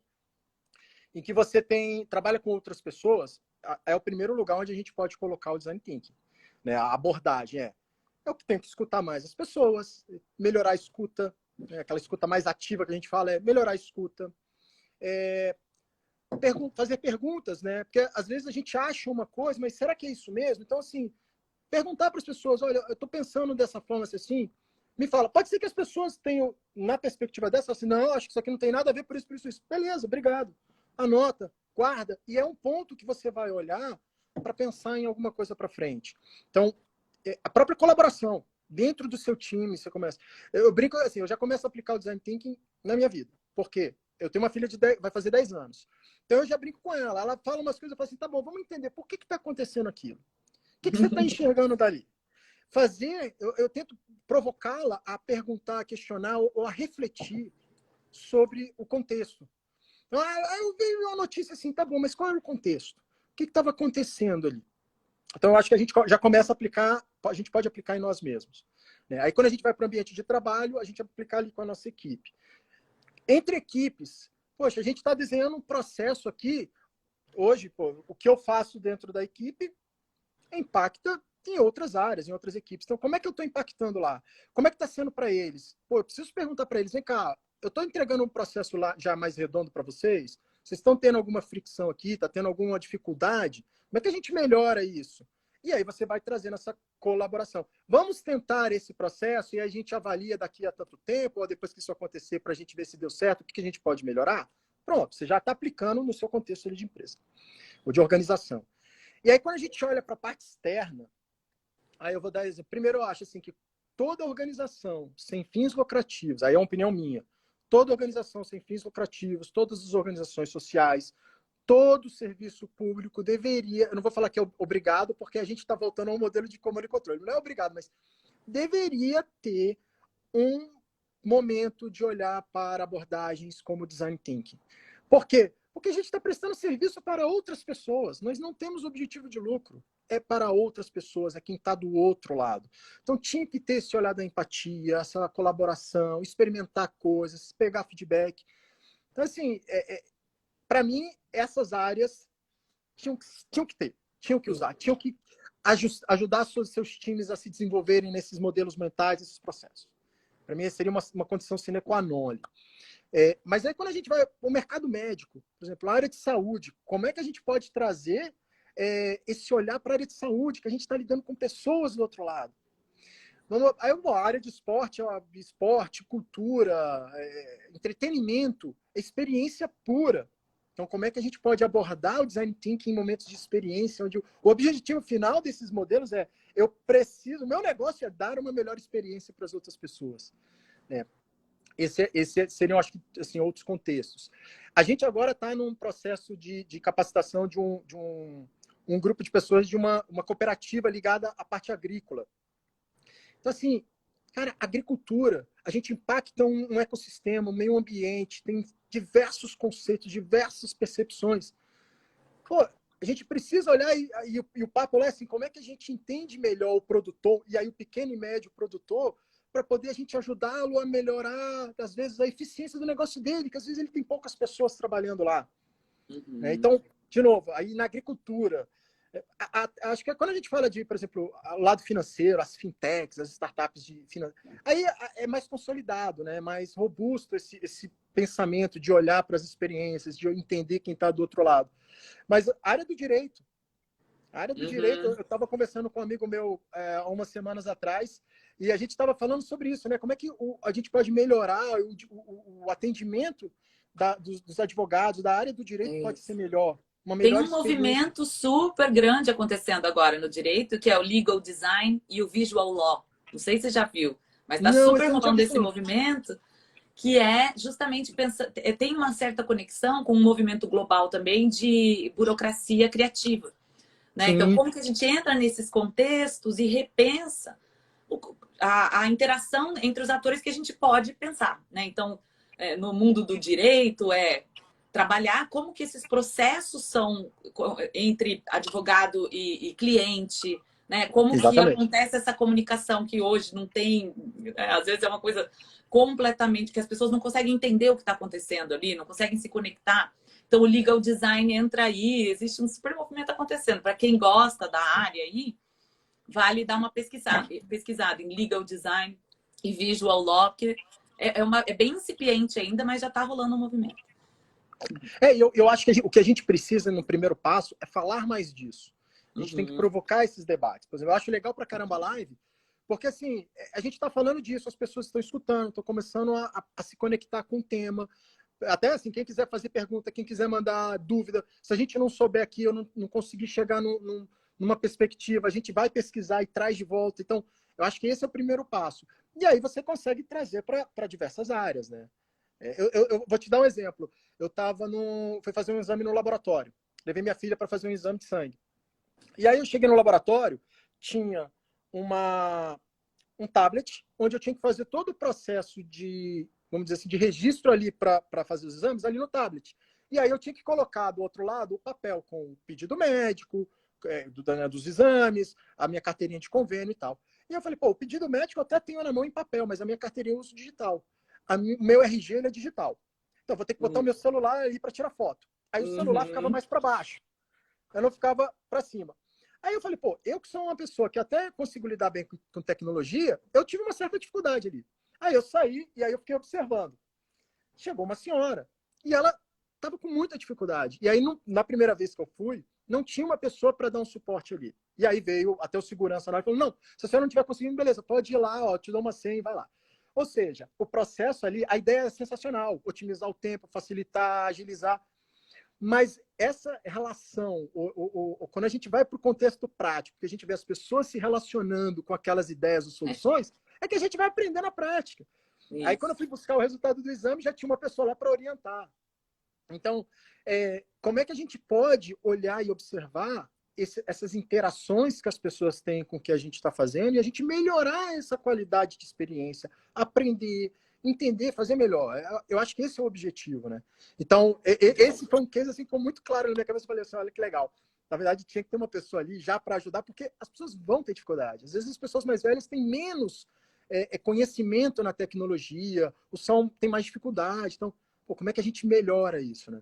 em que você trabalha com outras pessoas, é o primeiro lugar onde a gente pode colocar o design thinking. né? A abordagem é o que tem que escutar mais as pessoas, melhorar a escuta, né? Aquela escuta mais ativa que a gente fala, melhorar a escuta. Fazer perguntas, né? Porque às vezes a gente acha uma coisa, mas será que é isso mesmo? Então, assim, perguntar para as pessoas, olha, eu estou pensando dessa forma assim, me fala, pode ser que as pessoas tenham, na perspectiva dessa, assim, não, acho que isso aqui não tem nada a ver por isso, por isso, isso. Beleza, obrigado. Anota, guarda, e é um ponto que você vai olhar para pensar em alguma coisa para frente. Então, a própria colaboração dentro do seu time, você começa. Eu brinco assim, eu já começo a aplicar o design thinking na minha vida. Por quê? Eu tenho uma filha de 10, vai fazer 10 anos. Então eu já brinco com ela. Ela fala umas coisas, eu falo assim, tá bom, vamos entender por que está acontecendo aquilo. O que você está enxergando dali? Eu tento provocá-la a perguntar, a questionar ou a refletir sobre o contexto. Eu vi uma notícia assim, tá bom, mas qual era o contexto? O que estava acontecendo ali? Então, eu acho que a gente já começa a aplicar, a gente pode aplicar em nós mesmos. Né? Aí, quando a gente vai para o ambiente de trabalho, a gente aplicar ali com a nossa equipe. Entre equipes, poxa, a gente está desenhando um processo aqui, hoje, o que eu faço dentro da equipe impacta em outras áreas, em outras equipes. Então, como é que eu estou impactando lá? Como é que está sendo para eles? Eu preciso perguntar para eles, vem cá, eu estou entregando um processo lá já mais redondo para vocês? Vocês estão tendo alguma fricção aqui? Está tendo alguma dificuldade? Como é que a gente melhora isso? E aí você vai trazendo essa colaboração. Vamos tentar esse processo e a gente avalia daqui a tanto tempo, ou depois que isso acontecer, para a gente ver se deu certo, o que a gente pode melhorar? Pronto, você já está aplicando no seu contexto de empresa, ou de organização. E aí, quando a gente olha para a parte externa, aí eu vou dar exemplo. Primeiro, eu acho assim, que toda organização sem fins lucrativos, aí é uma opinião minha, toda organização sem fins lucrativos, todas as organizações sociais, todo serviço público deveria, eu não vou falar que é obrigado, porque a gente está voltando a um modelo de comando e controle, não é obrigado, mas deveria ter um momento de olhar para abordagens como design thinking. Por quê? Porque a gente está prestando serviço para outras pessoas. Nós não temos objetivo de lucro. É para outras pessoas, é quem está do outro lado. Então tinha que ter esse olhar da empatia, essa colaboração, experimentar coisas, pegar feedback. Então, assim, para mim, essas áreas tinham que ter, tinham que usar, tinham que ajudar seus times a se desenvolverem nesses modelos mentais, esses processos. Para mim, seria uma condição sine qua non. Mas aí, quando a gente vai para o mercado médico, por exemplo, a área de saúde, como é que a gente pode trazer esse olhar para a área de saúde, que a gente está lidando com pessoas do outro lado? Aí a área de esporte, esporte, cultura, entretenimento, experiência pura. Então, como é que a gente pode abordar o design thinking em momentos de experiência, onde o objetivo final desses modelos o meu negócio é dar uma melhor experiência para as outras pessoas. Né? Esse seriam, acho que, assim, outros contextos. A gente agora está num processo de capacitação de um grupo de pessoas de uma cooperativa ligada à parte agrícola. Então, assim, cara, agricultura, a gente impacta um ecossistema, um meio ambiente, tem diversos conceitos, diversas percepções. Pô, a gente precisa olhar e o papo é assim, como é que a gente entende melhor o produtor, e aí o pequeno e médio produtor, para poder a gente ajudá-lo a melhorar, às vezes, a eficiência do negócio dele, que às vezes ele tem poucas pessoas trabalhando lá. Uhum. Né? Então, de novo, aí na agricultura, acho que quando a gente fala de, por exemplo, o lado financeiro, as fintechs, as startups de aí é mais consolidado, né? Mais robusto esse pensamento de olhar para as experiências, de entender quem está do outro lado. Mas a área do direito, eu estava conversando com um amigo meu há umas semanas atrás, e a gente estava falando sobre isso, né? Como é que a gente pode melhorar o atendimento dos advogados, da área do direito pode ser melhor. Tem um movimento super grande acontecendo agora no direito, que é o legal design e o visual law. Não sei se você já viu, mas está super rolando esse movimento, que é justamente tem uma certa conexão com um movimento global também de burocracia criativa. Né? Então, como que a gente entra nesses contextos e repensa a interação entre os atores que a gente pode pensar. Né? Então, no mundo do direito, trabalhar como que esses processos são entre advogado e cliente, né? Como Exatamente. que acontece essa comunicação que hoje não tem, às vezes é uma coisa completamente que as pessoas não conseguem entender o que está acontecendo ali, não conseguem se conectar. Então o legal design entra aí, existe um super movimento acontecendo. Para quem gosta da área aí, vale dar uma pesquisada em Legal Design e Visual Law, que é bem incipiente ainda, mas já está rolando um movimento. Eu acho que o que a gente precisa no primeiro passo é falar mais disso. A gente tem que provocar esses debates. Por exemplo, eu acho legal pra caramba a live, porque assim, a gente está falando disso, as pessoas estão escutando, estão começando a se conectar com o tema. Até assim, quem quiser fazer pergunta, quem quiser mandar dúvida, se a gente não souber aqui, eu não conseguir chegar numa perspectiva, a gente vai pesquisar e traz de volta. Então, eu acho que esse é o primeiro passo. E aí você consegue trazer para diversas áreas, né? Eu vou te dar um exemplo. Eu fui fazer um exame no laboratório. Levei minha filha para fazer um exame de sangue. E aí eu cheguei no laboratório, tinha um tablet, onde eu tinha que fazer todo o processo de, vamos dizer assim, de registro ali para fazer os exames, ali no tablet. E aí eu tinha que colocar do outro lado o papel com o pedido médico, dos exames, a minha carteirinha de convênio e tal. E eu falei, pô, o pedido médico eu até tenho na mão em papel, mas a minha carteirinha eu uso digital. O meu RG ele é digital. Então, eu vou ter que botar o meu celular ali para tirar foto. Aí o celular ficava mais para baixo. Eu não ficava para cima. Aí eu falei, pô, eu que sou uma pessoa que até consigo lidar bem com tecnologia, eu tive uma certa dificuldade ali. Aí eu saí e aí eu fiquei observando. Chegou uma senhora e ela estava com muita dificuldade. E aí, na primeira vez que eu fui, não tinha uma pessoa para dar um suporte ali. E aí veio até o segurança lá e falou, não, se a senhora não estiver conseguindo, beleza, pode ir lá, ó, te dou uma senha e vai lá. Ou seja, o processo ali, a ideia é sensacional, otimizar o tempo, facilitar, agilizar, mas essa relação, quando a gente vai para o contexto prático, que a gente vê as pessoas se relacionando com aquelas ideias ou soluções, é que a gente vai aprender na prática. Isso. Aí quando eu fui buscar o resultado do exame, já tinha uma pessoa lá para orientar. Então, como é que a gente pode olhar e observar essas interações que as pessoas têm com o que a gente está fazendo e a gente melhorar essa qualidade de experiência, aprender, entender, fazer melhor. Eu acho que esse é o objetivo, né? Então, esse foi um case assim, ficou muito claro na minha cabeça. Eu falei assim, olha que legal. Na verdade, tinha que ter uma pessoa ali já para ajudar, porque as pessoas vão ter dificuldade. Às vezes, as pessoas mais velhas têm menos conhecimento na tecnologia, tem mais dificuldade. Então, pô, como é que a gente melhora isso, né?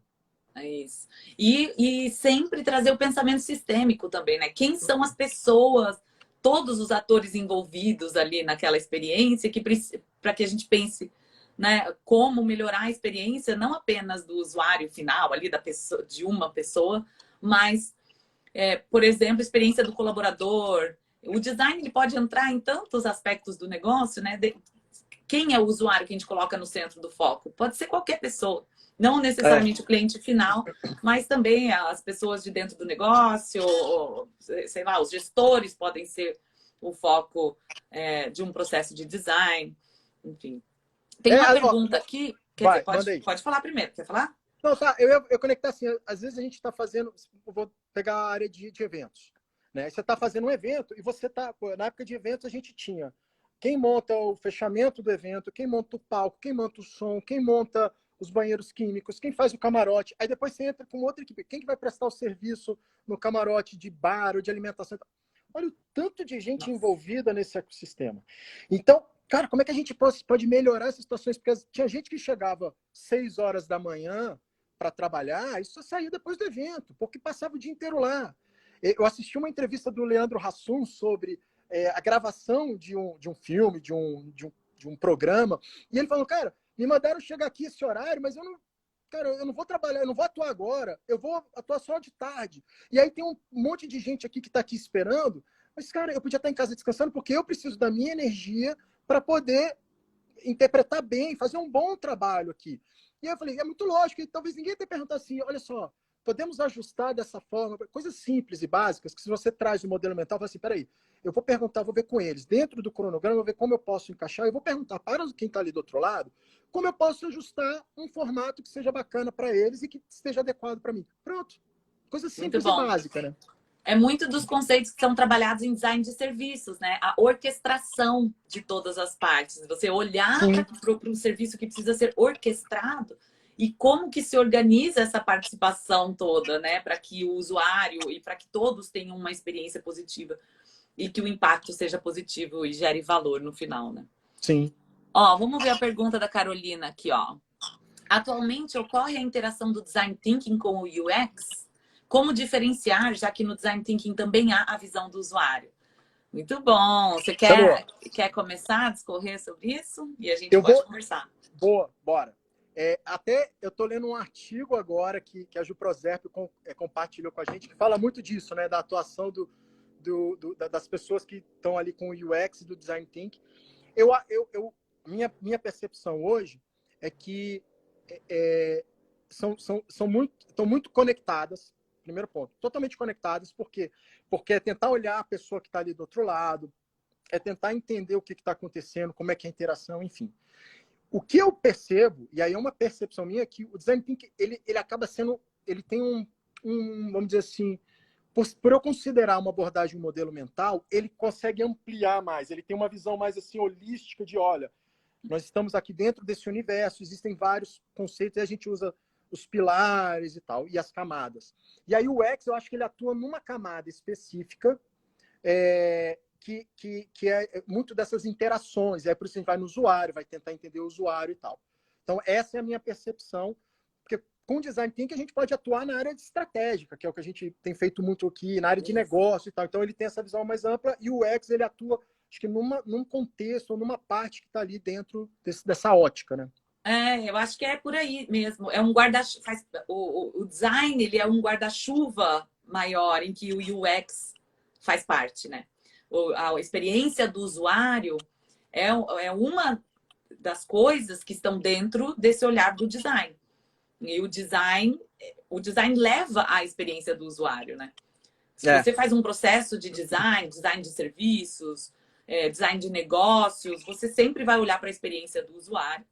É isso. E sempre trazer o pensamento sistêmico também, né? Quem são as pessoas, todos os atores envolvidos ali naquela experiência, para que a gente pense, né, como melhorar a experiência, não apenas do usuário final ali, de uma pessoa, mas, por exemplo, a experiência do colaborador. O design ele pode entrar em tantos aspectos do negócio, né? Quem é o usuário que a gente coloca no centro do foco? Pode ser qualquer pessoa. Não necessariamente o cliente final, mas também as pessoas de dentro do negócio, ou, sei lá, os gestores podem ser o foco de um processo de design. Enfim. Tem uma pergunta aqui. Pode falar primeiro. Quer falar? Não, tá. Eu conectar assim. Às vezes a gente está fazendo... Eu vou pegar a área de eventos. Né? Você está fazendo um evento e você está... Na época de eventos a gente tinha quem monta o fechamento do evento, quem monta o palco, quem monta o som, quem monta os banheiros químicos, quem faz o camarote. Aí depois você entra com outra equipe. Quem que vai prestar o serviço no camarote de bar ou de alimentação? Olha o tanto de gente envolvida nesse ecossistema. Então, cara, como é que a gente pode melhorar essas situações? Porque tinha gente que chegava 6 horas da manhã para trabalhar e só saía depois do evento, porque passava o dia inteiro lá. Eu assisti uma entrevista do Leandro Hassum sobre a gravação de um filme, de um programa, e ele falou, cara, me mandaram chegar aqui esse horário, mas eu não vou trabalhar, eu não vou atuar agora, eu vou atuar só de tarde. E aí tem um monte de gente aqui que está aqui esperando, mas, cara, eu podia estar em casa descansando porque eu preciso da minha energia para poder interpretar bem, fazer um bom trabalho aqui. E aí eu falei, é muito lógico, e talvez ninguém tenha perguntado assim, olha só, podemos ajustar dessa forma, coisas simples e básicas, que se você traz o modelo mental, fala assim, peraí, eu vou perguntar, vou ver com eles, dentro do cronograma, vou ver como eu posso encaixar, eu vou perguntar para quem está ali do outro lado, como eu posso ajustar um formato que seja bacana para eles e que esteja adequado para mim. Pronto. Coisa simples e básica, né? É muito dos conceitos que são trabalhados em design de serviços, né? A orquestração de todas as partes. Você olhar para um serviço que precisa ser orquestrado e como que se organiza essa participação toda, né? Para que o usuário e para que todos tenham uma experiência positiva e que o impacto seja positivo e gere valor no final, né? Sim. Ó, vamos ver a pergunta da Carolina aqui, ó. Atualmente ocorre a interação do Design Thinking com o UX? Como diferenciar, já que no Design Thinking também há a visão do usuário? Muito bom. Você quer começar a discorrer sobre isso? E a gente pode conversar. Boa, bora. Até eu estou lendo um artigo agora que a Ju Proserpio compartilhou com a gente, que fala muito disso, né? Da atuação das pessoas que estão ali com o UX e do Design Thinking. Minha percepção hoje é que estão muito conectadas. Primeiro ponto, totalmente conectadas. Por quê? Porque é tentar olhar a pessoa que está ali do outro lado, é tentar entender o que está acontecendo, como é que é a interação, enfim. O que eu percebo, e aí é uma percepção minha, é que o Design Thinking, ele acaba sendo, ele tem vamos dizer assim, por eu considerar uma abordagem, um modelo mental, ele consegue ampliar mais, ele tem uma visão mais assim, holística de, olha, nós estamos aqui dentro desse universo, existem vários conceitos, e a gente usa os pilares e tal, e as camadas. E aí o UX, eu acho que ele atua numa camada específica, que é muito dessas interações, e aí por isso a gente vai no usuário, vai tentar entender o usuário e tal. Então, essa é a minha percepção, porque com o Design Thinking a gente pode atuar na área estratégica, que é o que a gente tem feito muito aqui, na área de negócio e tal. Então, ele tem essa visão mais ampla, e o UX, ele atua, acho que num contexto, ou numa parte que está ali dentro dessa ótica, né? Eu acho que é por aí mesmo. É um guarda-chuva. O design, ele é um guarda-chuva maior em que o UX faz parte, né? A experiência do usuário é uma das coisas que estão dentro desse olhar do design. E o design leva à experiência do usuário, né? Se você faz um processo de design de serviços, design de negócios, você sempre vai olhar para a experiência do usuário,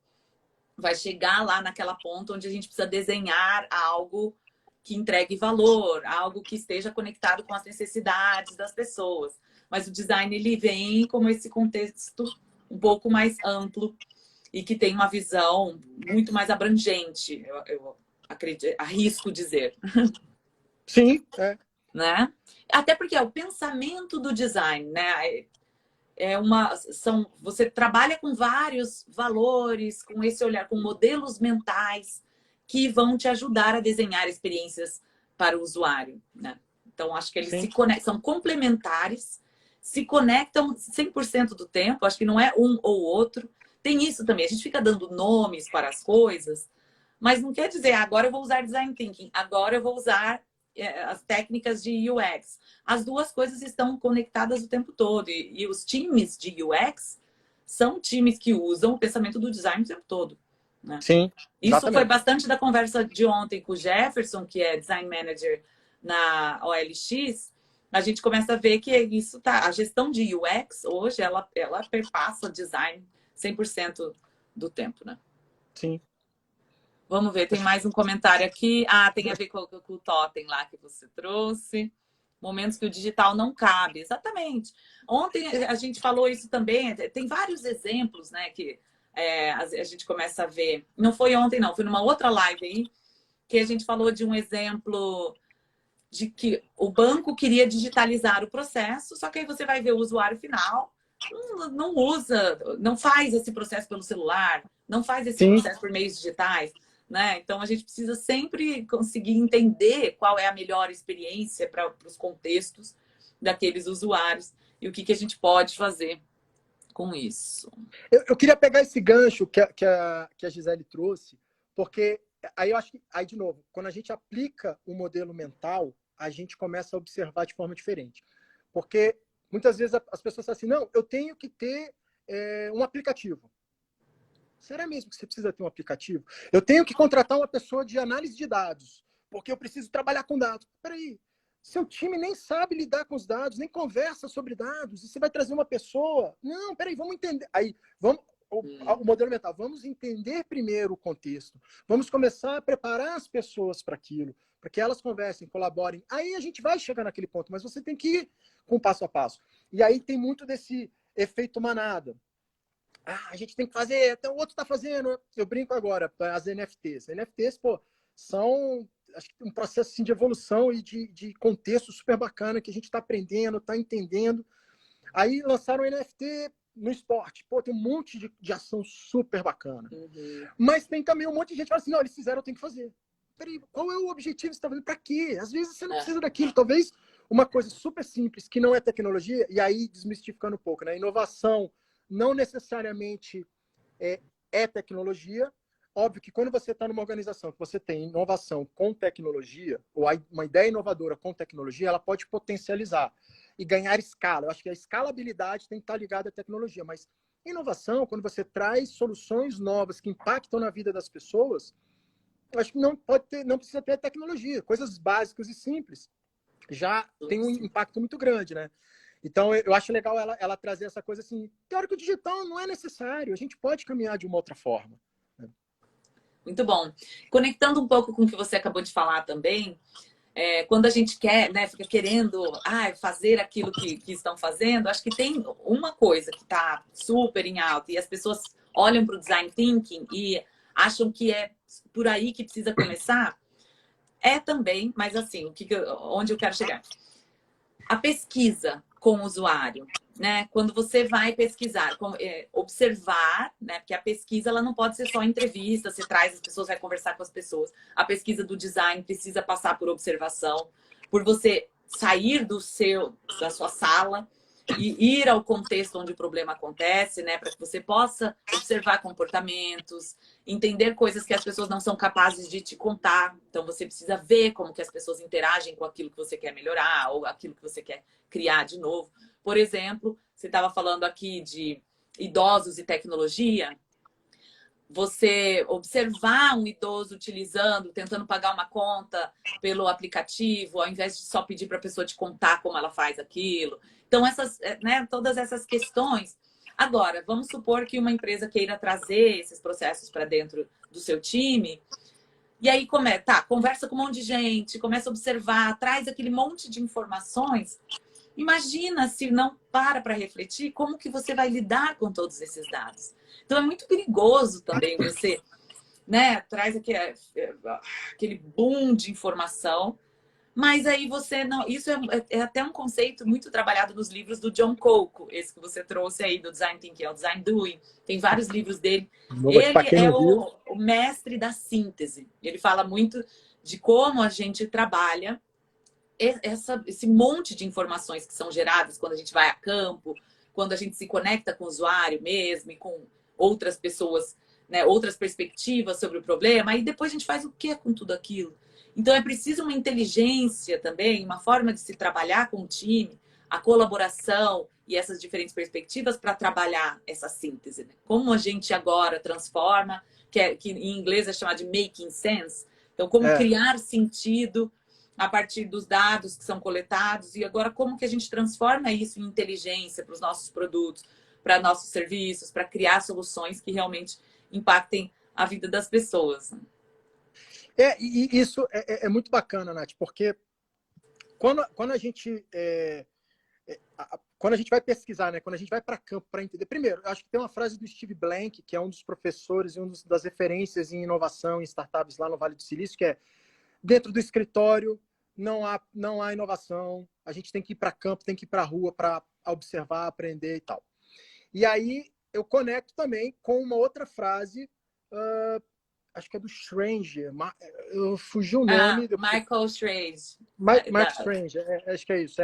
vai chegar lá naquela ponta onde a gente precisa desenhar algo que entregue valor, algo que esteja conectado com as necessidades das pessoas. Mas o design, ele vem como esse contexto um pouco mais amplo e que tem uma visão muito mais abrangente, eu acredito, arrisco dizer. Sim, Né? Até porque é o pensamento do design, né? Você trabalha com vários valores, com esse olhar, com modelos mentais que vão te ajudar a desenhar experiências para o usuário, né? Então, acho que eles são complementares, se conectam 100% do tempo, acho que não é um ou outro. Tem isso também, a gente fica dando nomes para as coisas, mas não quer dizer, agora eu vou usar Design Thinking, agora eu vou usar as técnicas de UX. As duas coisas estão conectadas o tempo todo. E os times de UX são times que usam o pensamento do design o tempo todo. Né? Sim, isso foi bastante da conversa de ontem com o Jefferson, que é Design Manager na OLX. A gente começa a ver que isso a gestão de UX hoje, ela perpassa design 100% do tempo, né? Sim. Vamos ver, tem mais um comentário aqui. Tem a ver com o totem lá que você trouxe. Momentos que o digital não cabe. Exatamente. Ontem a gente falou isso também. Tem vários exemplos, né? Que a gente começa a ver. Não foi ontem, não. Foi numa outra live aí que a gente falou de um exemplo de que o banco queria digitalizar o processo, só que aí você vai ver o usuário final, não usa, não faz esse processo pelo celular, não faz esse processo por meios digitais. Né? Então, a gente precisa sempre conseguir entender qual é a melhor experiência para os contextos daqueles usuários e o que a gente pode fazer com isso. Eu queria pegar esse gancho que a Gisele trouxe, porque aí eu acho que, aí de novo, quando a gente aplica o modelo mental, a gente começa a observar de forma diferente. Porque muitas vezes as pessoas falam assim, não, eu tenho que ter um aplicativo. Será mesmo que você precisa ter um aplicativo? Eu tenho que contratar uma pessoa de análise de dados, porque eu preciso trabalhar com dados. Peraí, seu time nem sabe lidar com os dados, nem conversa sobre dados, e você vai trazer uma pessoa? Não, peraí, vamos entender. Aí, o modelo mental, vamos entender primeiro o contexto, vamos começar a preparar as pessoas para aquilo, para que elas conversem, colaborem. Aí a gente vai chegar naquele ponto, mas você tem que ir com passo a passo. E aí tem muito desse efeito manada. A gente tem que fazer, até o outro está fazendo. Eu brinco agora, as NFTs. NFTs, são acho que um processo assim, de evolução e de contexto super bacana que a gente está aprendendo, está entendendo. Aí lançaram o NFT no esporte. Tem um monte de ação super bacana. Uhum. Mas tem também um monte de gente que fala assim, não, eles fizeram, eu tenho que fazer. Peraí, qual é o objetivo que você está fazendo? Para quê? Às vezes você não precisa daquilo. Talvez uma coisa super simples, que não é tecnologia, e aí desmistificando um pouco, né? Inovação não necessariamente é tecnologia. Óbvio que quando você está numa organização que você tem inovação com tecnologia, ou uma ideia inovadora com tecnologia, ela pode potencializar e ganhar escala. Eu acho que a escalabilidade tem que estar ligada à tecnologia, mas inovação, quando você traz soluções novas que impactam na vida das pessoas, eu acho que não precisa ter tecnologia. Coisas básicas e simples já tem um impacto muito grande, né? Então, eu acho legal ela trazer essa coisa assim, teórico digital não é necessário, a gente pode caminhar de uma outra forma. Muito bom. Conectando um pouco com o que você acabou de falar também, quando a gente quer, né, fica querendo fazer aquilo que estão fazendo, acho que tem uma coisa que está super em alta e as pessoas olham para o design thinking e acham que é por aí que precisa começar, também, mas assim, onde eu quero chegar? A pesquisa com o usuário, né? Quando você vai pesquisar, observar, né? Porque a pesquisa ela não pode ser só entrevista, você traz as pessoas, vai conversar com as pessoas. A pesquisa do design precisa passar por observação, por você sair da sua sala e ir ao contexto onde o problema acontece, né? Para que você possa observar comportamentos, entender coisas que as pessoas não são capazes de te contar. Então, você precisa ver como que as pessoas interagem com aquilo que você quer melhorar ou aquilo que você quer criar de novo. Por exemplo, você estava falando aqui de idosos e tecnologia. Você observar um idoso utilizando, tentando pagar uma conta pelo aplicativo, ao invés de só pedir para a pessoa te contar como ela faz aquilo. Então, todas essas questões. Agora, vamos supor que uma empresa queira trazer esses processos para dentro do seu time. E aí, conversa com um monte de gente, começa a observar, traz aquele monte de informações. Imagina se não para refletir como que você vai lidar com todos esses dados. Então, é muito perigoso também você, né, traz aquele boom de informação, mas aí você não... Isso é até um conceito muito trabalhado nos livros do John Coco, esse que você trouxe aí do Design Thinking, é o Design Doing. Tem vários livros dele. Ele é o mestre da síntese. Ele fala muito de como a gente trabalha esse monte de informações que são geradas quando a gente vai a campo, quando a gente se conecta com o usuário mesmo e com outras pessoas, né, outras perspectivas sobre o problema, e depois a gente faz o que com tudo aquilo? Então é preciso uma inteligência também, uma forma de se trabalhar com o time, a colaboração e essas diferentes perspectivas para trabalhar essa síntese. Né? Como a gente agora transforma, que em inglês é chamado de making sense, então como criar sentido a partir dos dados que são coletados e agora como que a gente transforma isso em inteligência para os nossos produtos, para nossos serviços, para criar soluções que realmente impactem a vida das pessoas. E isso é muito bacana, Nath, porque quando a gente vai pesquisar, né, quando a gente vai para campo para entender, primeiro, eu acho que tem uma frase do Steve Blank, que é um dos professores e das referências em inovação em startups lá no Vale do Silício, que é: dentro do escritório não há inovação, a gente tem que ir para campo, tem que ir para a rua para observar, aprender e tal. E aí eu conecto também com uma outra frase, acho que é do Stranger, eu fugi o nome. Michael Strange. Michael Strange, acho que é isso.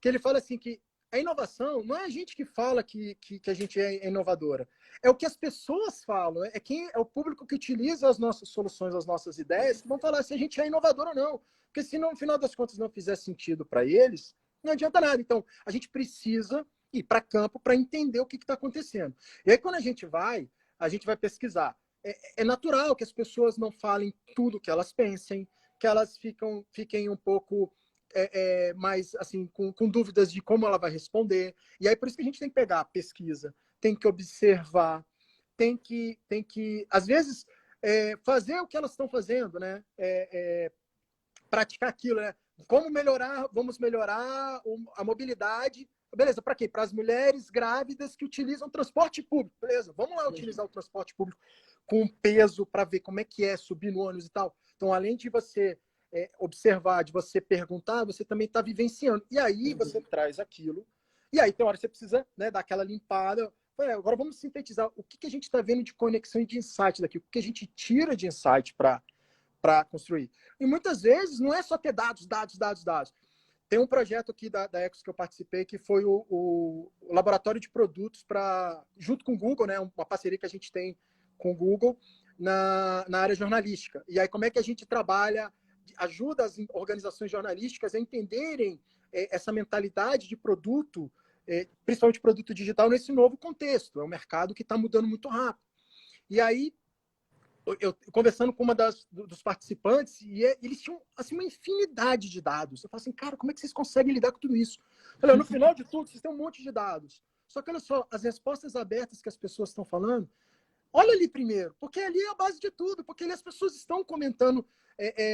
Que ele fala assim que a inovação não é a gente que fala que a gente é inovadora. É o que as pessoas falam. É o público que utiliza as nossas soluções, as nossas ideias, que vão falar se a gente é inovador ou não. Porque se no final das contas não fizer sentido para eles, não adianta nada. Então, a gente precisa ir para campo para entender o que está acontecendo. E aí, quando a gente vai pesquisar. É natural que as pessoas não falem tudo que elas pensem, que elas fiquem um pouco mais assim com dúvidas de como ela vai responder. E aí por isso que a gente tem que pegar a pesquisa, tem que observar, tem que às vezes fazer o que elas estão fazendo, né? Praticar aquilo, né? Vamos melhorar a mobilidade. Beleza, para quê? Para as mulheres grávidas que utilizam transporte público. Beleza, vamos lá utilizar o transporte público com peso para ver como é que é subir no ônibus e tal. Então, além de você observar, de você perguntar, você também está vivenciando. E aí você traz aquilo. E aí tem hora que você precisa, né, dar aquela limpada. Agora vamos sintetizar o que a gente está vendo de conexão e de insight daqui. O que a gente tira de insight para construir. E muitas vezes não é só ter dados. tem um projeto aqui da Ecos que eu participei, que foi o laboratório de produtos junto com o Google, né, uma parceria que a gente tem com o Google na área jornalística. E aí, como é que a gente trabalha, ajuda as organizações jornalísticas a entenderem essa mentalidade de produto, principalmente produto digital, nesse novo contexto. É um mercado que está mudando muito rápido. E aí, eu conversando com uma dos participantes, e eles tinham assim, uma infinidade de dados. Eu falo assim, cara, como é que vocês conseguem lidar com tudo isso? Eu falei, no final de tudo, vocês têm um monte de dados. Só que olha só, as respostas abertas que as pessoas estão falando, olha ali primeiro, porque ali é a base de tudo, porque ali as pessoas estão comentando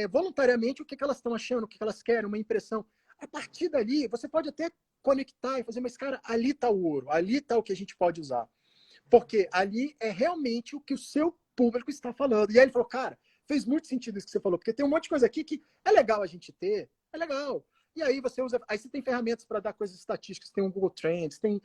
voluntariamente o que elas estão achando, o que elas querem, uma impressão. A partir dali, você pode até conectar e fazer, mas, cara, ali está o ouro, ali está o que a gente pode usar. Porque ali é realmente o que o seu público está falando. E aí ele falou, cara, fez muito sentido isso que você falou, porque tem um monte de coisa aqui que é legal a gente ter, é legal. E aí você usa, aí você tem ferramentas para dar coisas estatísticas, tem o Google Trends, tem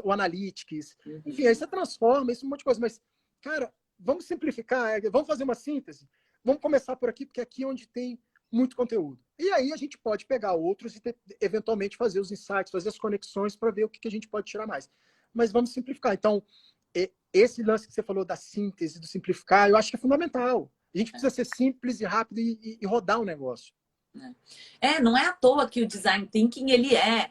o Analytics, enfim, aí você transforma isso em um monte de coisa. Mas, cara, vamos simplificar, vamos fazer uma síntese, vamos começar por aqui, porque aqui é onde tem muito conteúdo. E aí a gente pode pegar outros e eventualmente fazer os insights, fazer as conexões para ver o que a gente pode tirar mais. Mas vamos simplificar. Então, esse lance que você falou da síntese, do simplificar, eu acho que é fundamental. A gente precisa ser simples e rápido e rodar o negócio. Não é à toa que o design thinking ele é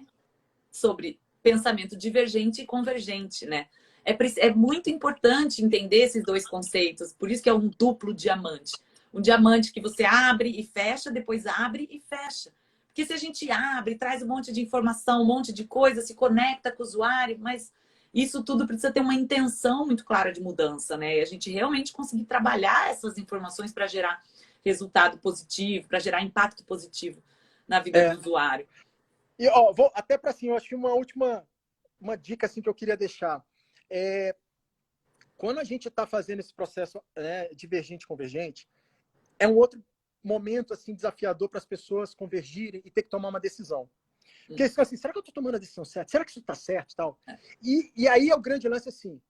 sobre pensamento divergente e convergente, né? É muito importante entender esses dois conceitos, por isso que é um duplo diamante. Um diamante que você abre e fecha, depois abre e fecha. Porque se a gente abre, traz um monte de informação, um monte de coisa, se conecta com o usuário, mas isso tudo precisa ter uma intenção muito clara de mudança, né? E a gente realmente conseguir trabalhar essas informações para gerar resultado positivo, para gerar impacto positivo na vida do usuário. E vou até para assim, eu acho que uma dica assim que eu queria deixar quando a gente está fazendo esse processo divergente convergente, é um outro momento assim desafiador para as pessoas convergirem e ter que tomar uma decisão. Porque eles ficam assim, será que eu estou tomando a decisão certa? Será que isso está certo e tal? E aí é o grande lance assim,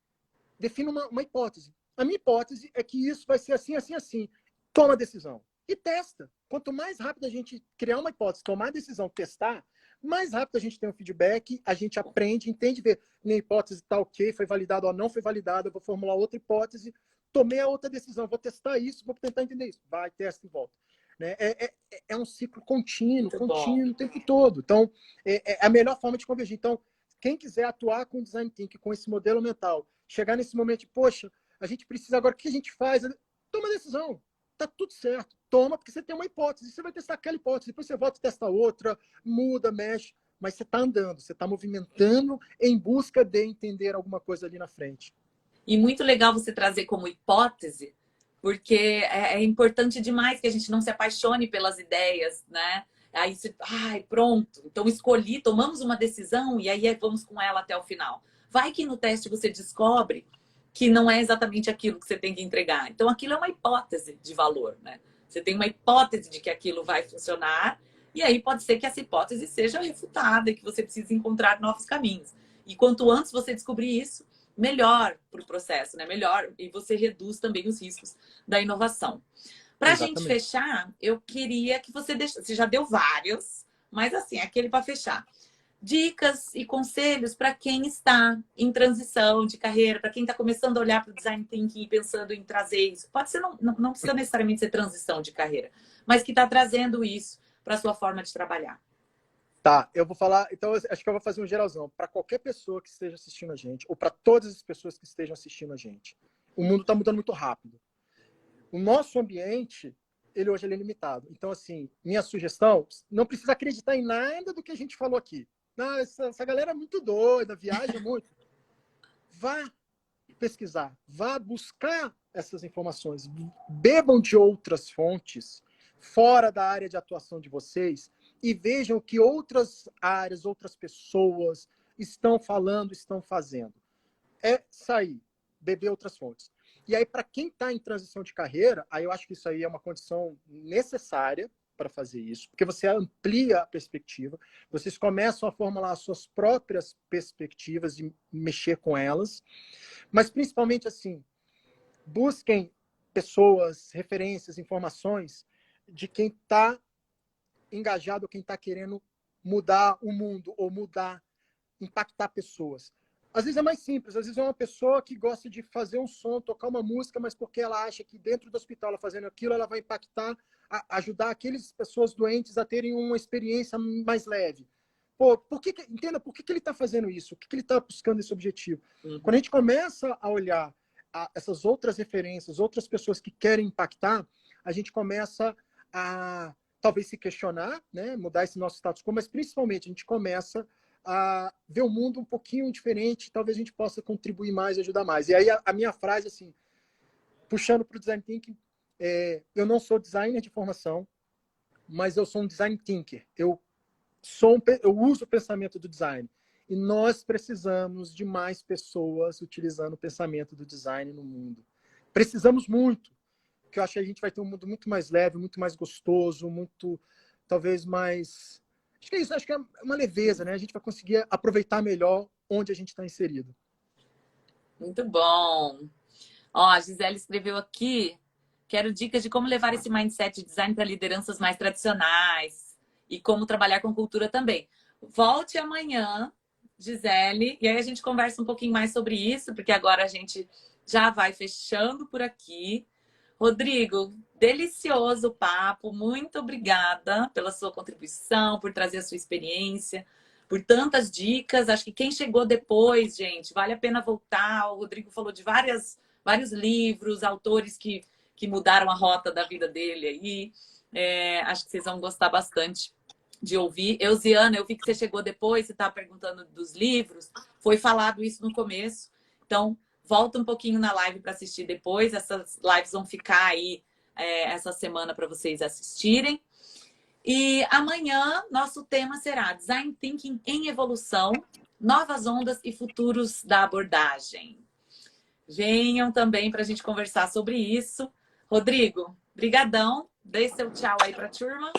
defina uma hipótese. A minha hipótese é que isso vai ser assim, assim, assim. Toma a decisão. E testa. Quanto mais rápido a gente criar uma hipótese, tomar a decisão, testar, mais rápido a gente tem um feedback, a gente aprende, entende, ver, minha hipótese está ok, foi validada ou não foi validada, eu vou formular outra hipótese, tomei a outra decisão, vou testar isso, vou tentar entender isso. Vai, testa e volta. Né? É um ciclo contínuo o tempo todo. Então, é a melhor forma de convergir. Então, quem quiser atuar com design thinking, com esse modelo mental, chegar nesse momento de, poxa, a gente precisa agora, o que a gente faz? Toma a decisão. Tá tudo certo. Toma, porque você tem uma hipótese. Você vai testar aquela hipótese, depois você volta e testa outra, muda, mexe. Mas você está andando, você está movimentando em busca de entender alguma coisa ali na frente. E muito legal você trazer como hipótese, porque é importante demais que a gente não se apaixone pelas ideias, né? Aí você, pronto, então escolhi, tomamos uma decisão e aí vamos com ela até o final. Vai que no teste você descobre que não é exatamente aquilo que você tem que entregar. Então aquilo é uma hipótese de valor, né? Você tem uma hipótese de que aquilo vai funcionar e aí pode ser que essa hipótese seja refutada e que você precise encontrar novos caminhos. E quanto antes você descobrir isso, melhor para o processo, né? Melhor, e você reduz também os riscos da inovação. Para a gente fechar, eu queria que você deixasse. Você já deu vários, mas assim, aquele para fechar. Dicas e conselhos para quem está em transição de carreira, para quem está começando a olhar para o design thinking e pensando em trazer isso. Pode ser, não precisa necessariamente ser transição de carreira, mas que está trazendo isso para a sua forma de trabalhar. Tá, eu vou falar, então acho que eu vou fazer um geralzão para qualquer pessoa que esteja assistindo a gente, ou para todas as pessoas que estejam assistindo a gente. O mundo está mudando muito rápido. O nosso ambiente, ele hoje é limitado. Então, assim, minha sugestão, não precisa acreditar em nada do que a gente falou aqui. Não, essa galera é muito doida, viaja muito. Vá pesquisar, vá buscar essas informações, bebam de outras fontes, fora da área de atuação de vocês, e vejam o que outras áreas, outras pessoas estão falando, estão fazendo. É sair, beber outras fontes. E aí, para quem está em transição de carreira, aí eu acho que isso aí é uma condição necessária para fazer isso, porque você amplia a perspectiva, vocês começam a formular as suas próprias perspectivas e mexer com elas, mas principalmente assim, busquem pessoas, referências, informações de quem está engajado ou quem está querendo mudar o mundo ou impactar pessoas. Às vezes é mais simples, às vezes é uma pessoa que gosta de fazer um som, tocar uma música, mas porque ela acha que dentro do hospital, ela fazendo aquilo, ela vai impactar, ajudar aquelas pessoas doentes a terem uma experiência mais leve. Pô, entenda por que ele está fazendo isso, o que ele está buscando esse objetivo. Quando a gente começa a olhar essas outras referências, outras pessoas que querem impactar, a gente começa a talvez se questionar, né, mudar esse nosso status quo, mas principalmente a gente começa a ver o mundo um pouquinho diferente, talvez a gente possa contribuir mais, ajudar mais. E aí a minha frase, assim, puxando para o design thinking, eu não sou designer de formação, mas eu sou um design thinker. Eu uso o pensamento do design. E nós precisamos de mais pessoas utilizando o pensamento do design no mundo. Precisamos muito, porque eu acho que a gente vai ter um mundo muito mais leve, muito mais gostoso, muito, talvez, mais... Acho que é isso, acho que é uma leveza, né? A gente vai conseguir aproveitar melhor onde a gente está inserido. Muito bom. Ó, a Gisele escreveu aqui, quero dicas de como levar esse mindset de design para lideranças mais tradicionais e como trabalhar com cultura também. Volte amanhã, Gisele, e aí a gente conversa um pouquinho mais sobre isso, porque agora a gente já vai fechando por aqui. Rodrigo, delicioso o papo. Muito obrigada pela sua contribuição, por trazer a sua experiência, por tantas dicas. Acho que quem chegou depois, gente, vale a pena voltar. O Rodrigo falou de vários livros, autores que mudaram a rota da vida dele aí. Acho que vocês vão gostar bastante de ouvir. Eusiana, eu vi que você chegou depois, você estava perguntando dos livros. Foi falado isso no começo. Então, volta um pouquinho na live para assistir depois. Essas lives vão ficar aí essa semana para vocês assistirem. E amanhã, nosso tema será Design Thinking em Evolução, Novas Ondas e Futuros da Abordagem. Venham também para a gente conversar sobre isso. Rodrigo, brigadão. Dê seu tchau aí para a turma.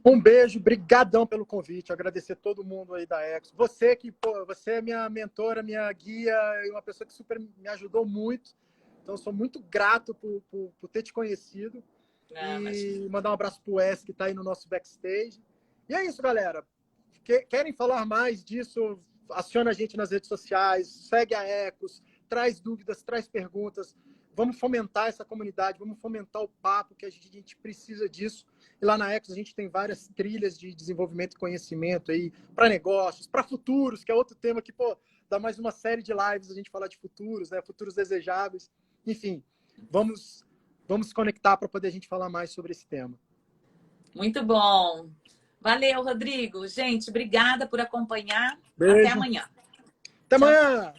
Um beijo, brigadão pelo convite, agradecer todo mundo aí da Exo. Você que, você é minha mentora, minha guia, e uma pessoa que super me ajudou muito. Então, sou muito grato por ter te conhecido. E mandar um abraço pro Wes, que está aí no nosso backstage. E é isso, galera. Querem falar mais disso? Aciona a gente nas redes sociais, segue a Ecos, traz dúvidas, traz perguntas. Vamos fomentar essa comunidade, vamos fomentar o papo, que a gente precisa disso. E lá na Ecos a gente tem várias trilhas de desenvolvimento e conhecimento aí para negócios, para futuros, que é outro tema que, dá mais uma série de lives a gente falar de futuros, né? Futuros desejáveis. Enfim, vamos se conectar para poder a gente falar mais sobre esse tema. Muito bom. Valeu, Rodrigo. Gente, obrigada por acompanhar. Beijo. Até amanhã. Até amanhã.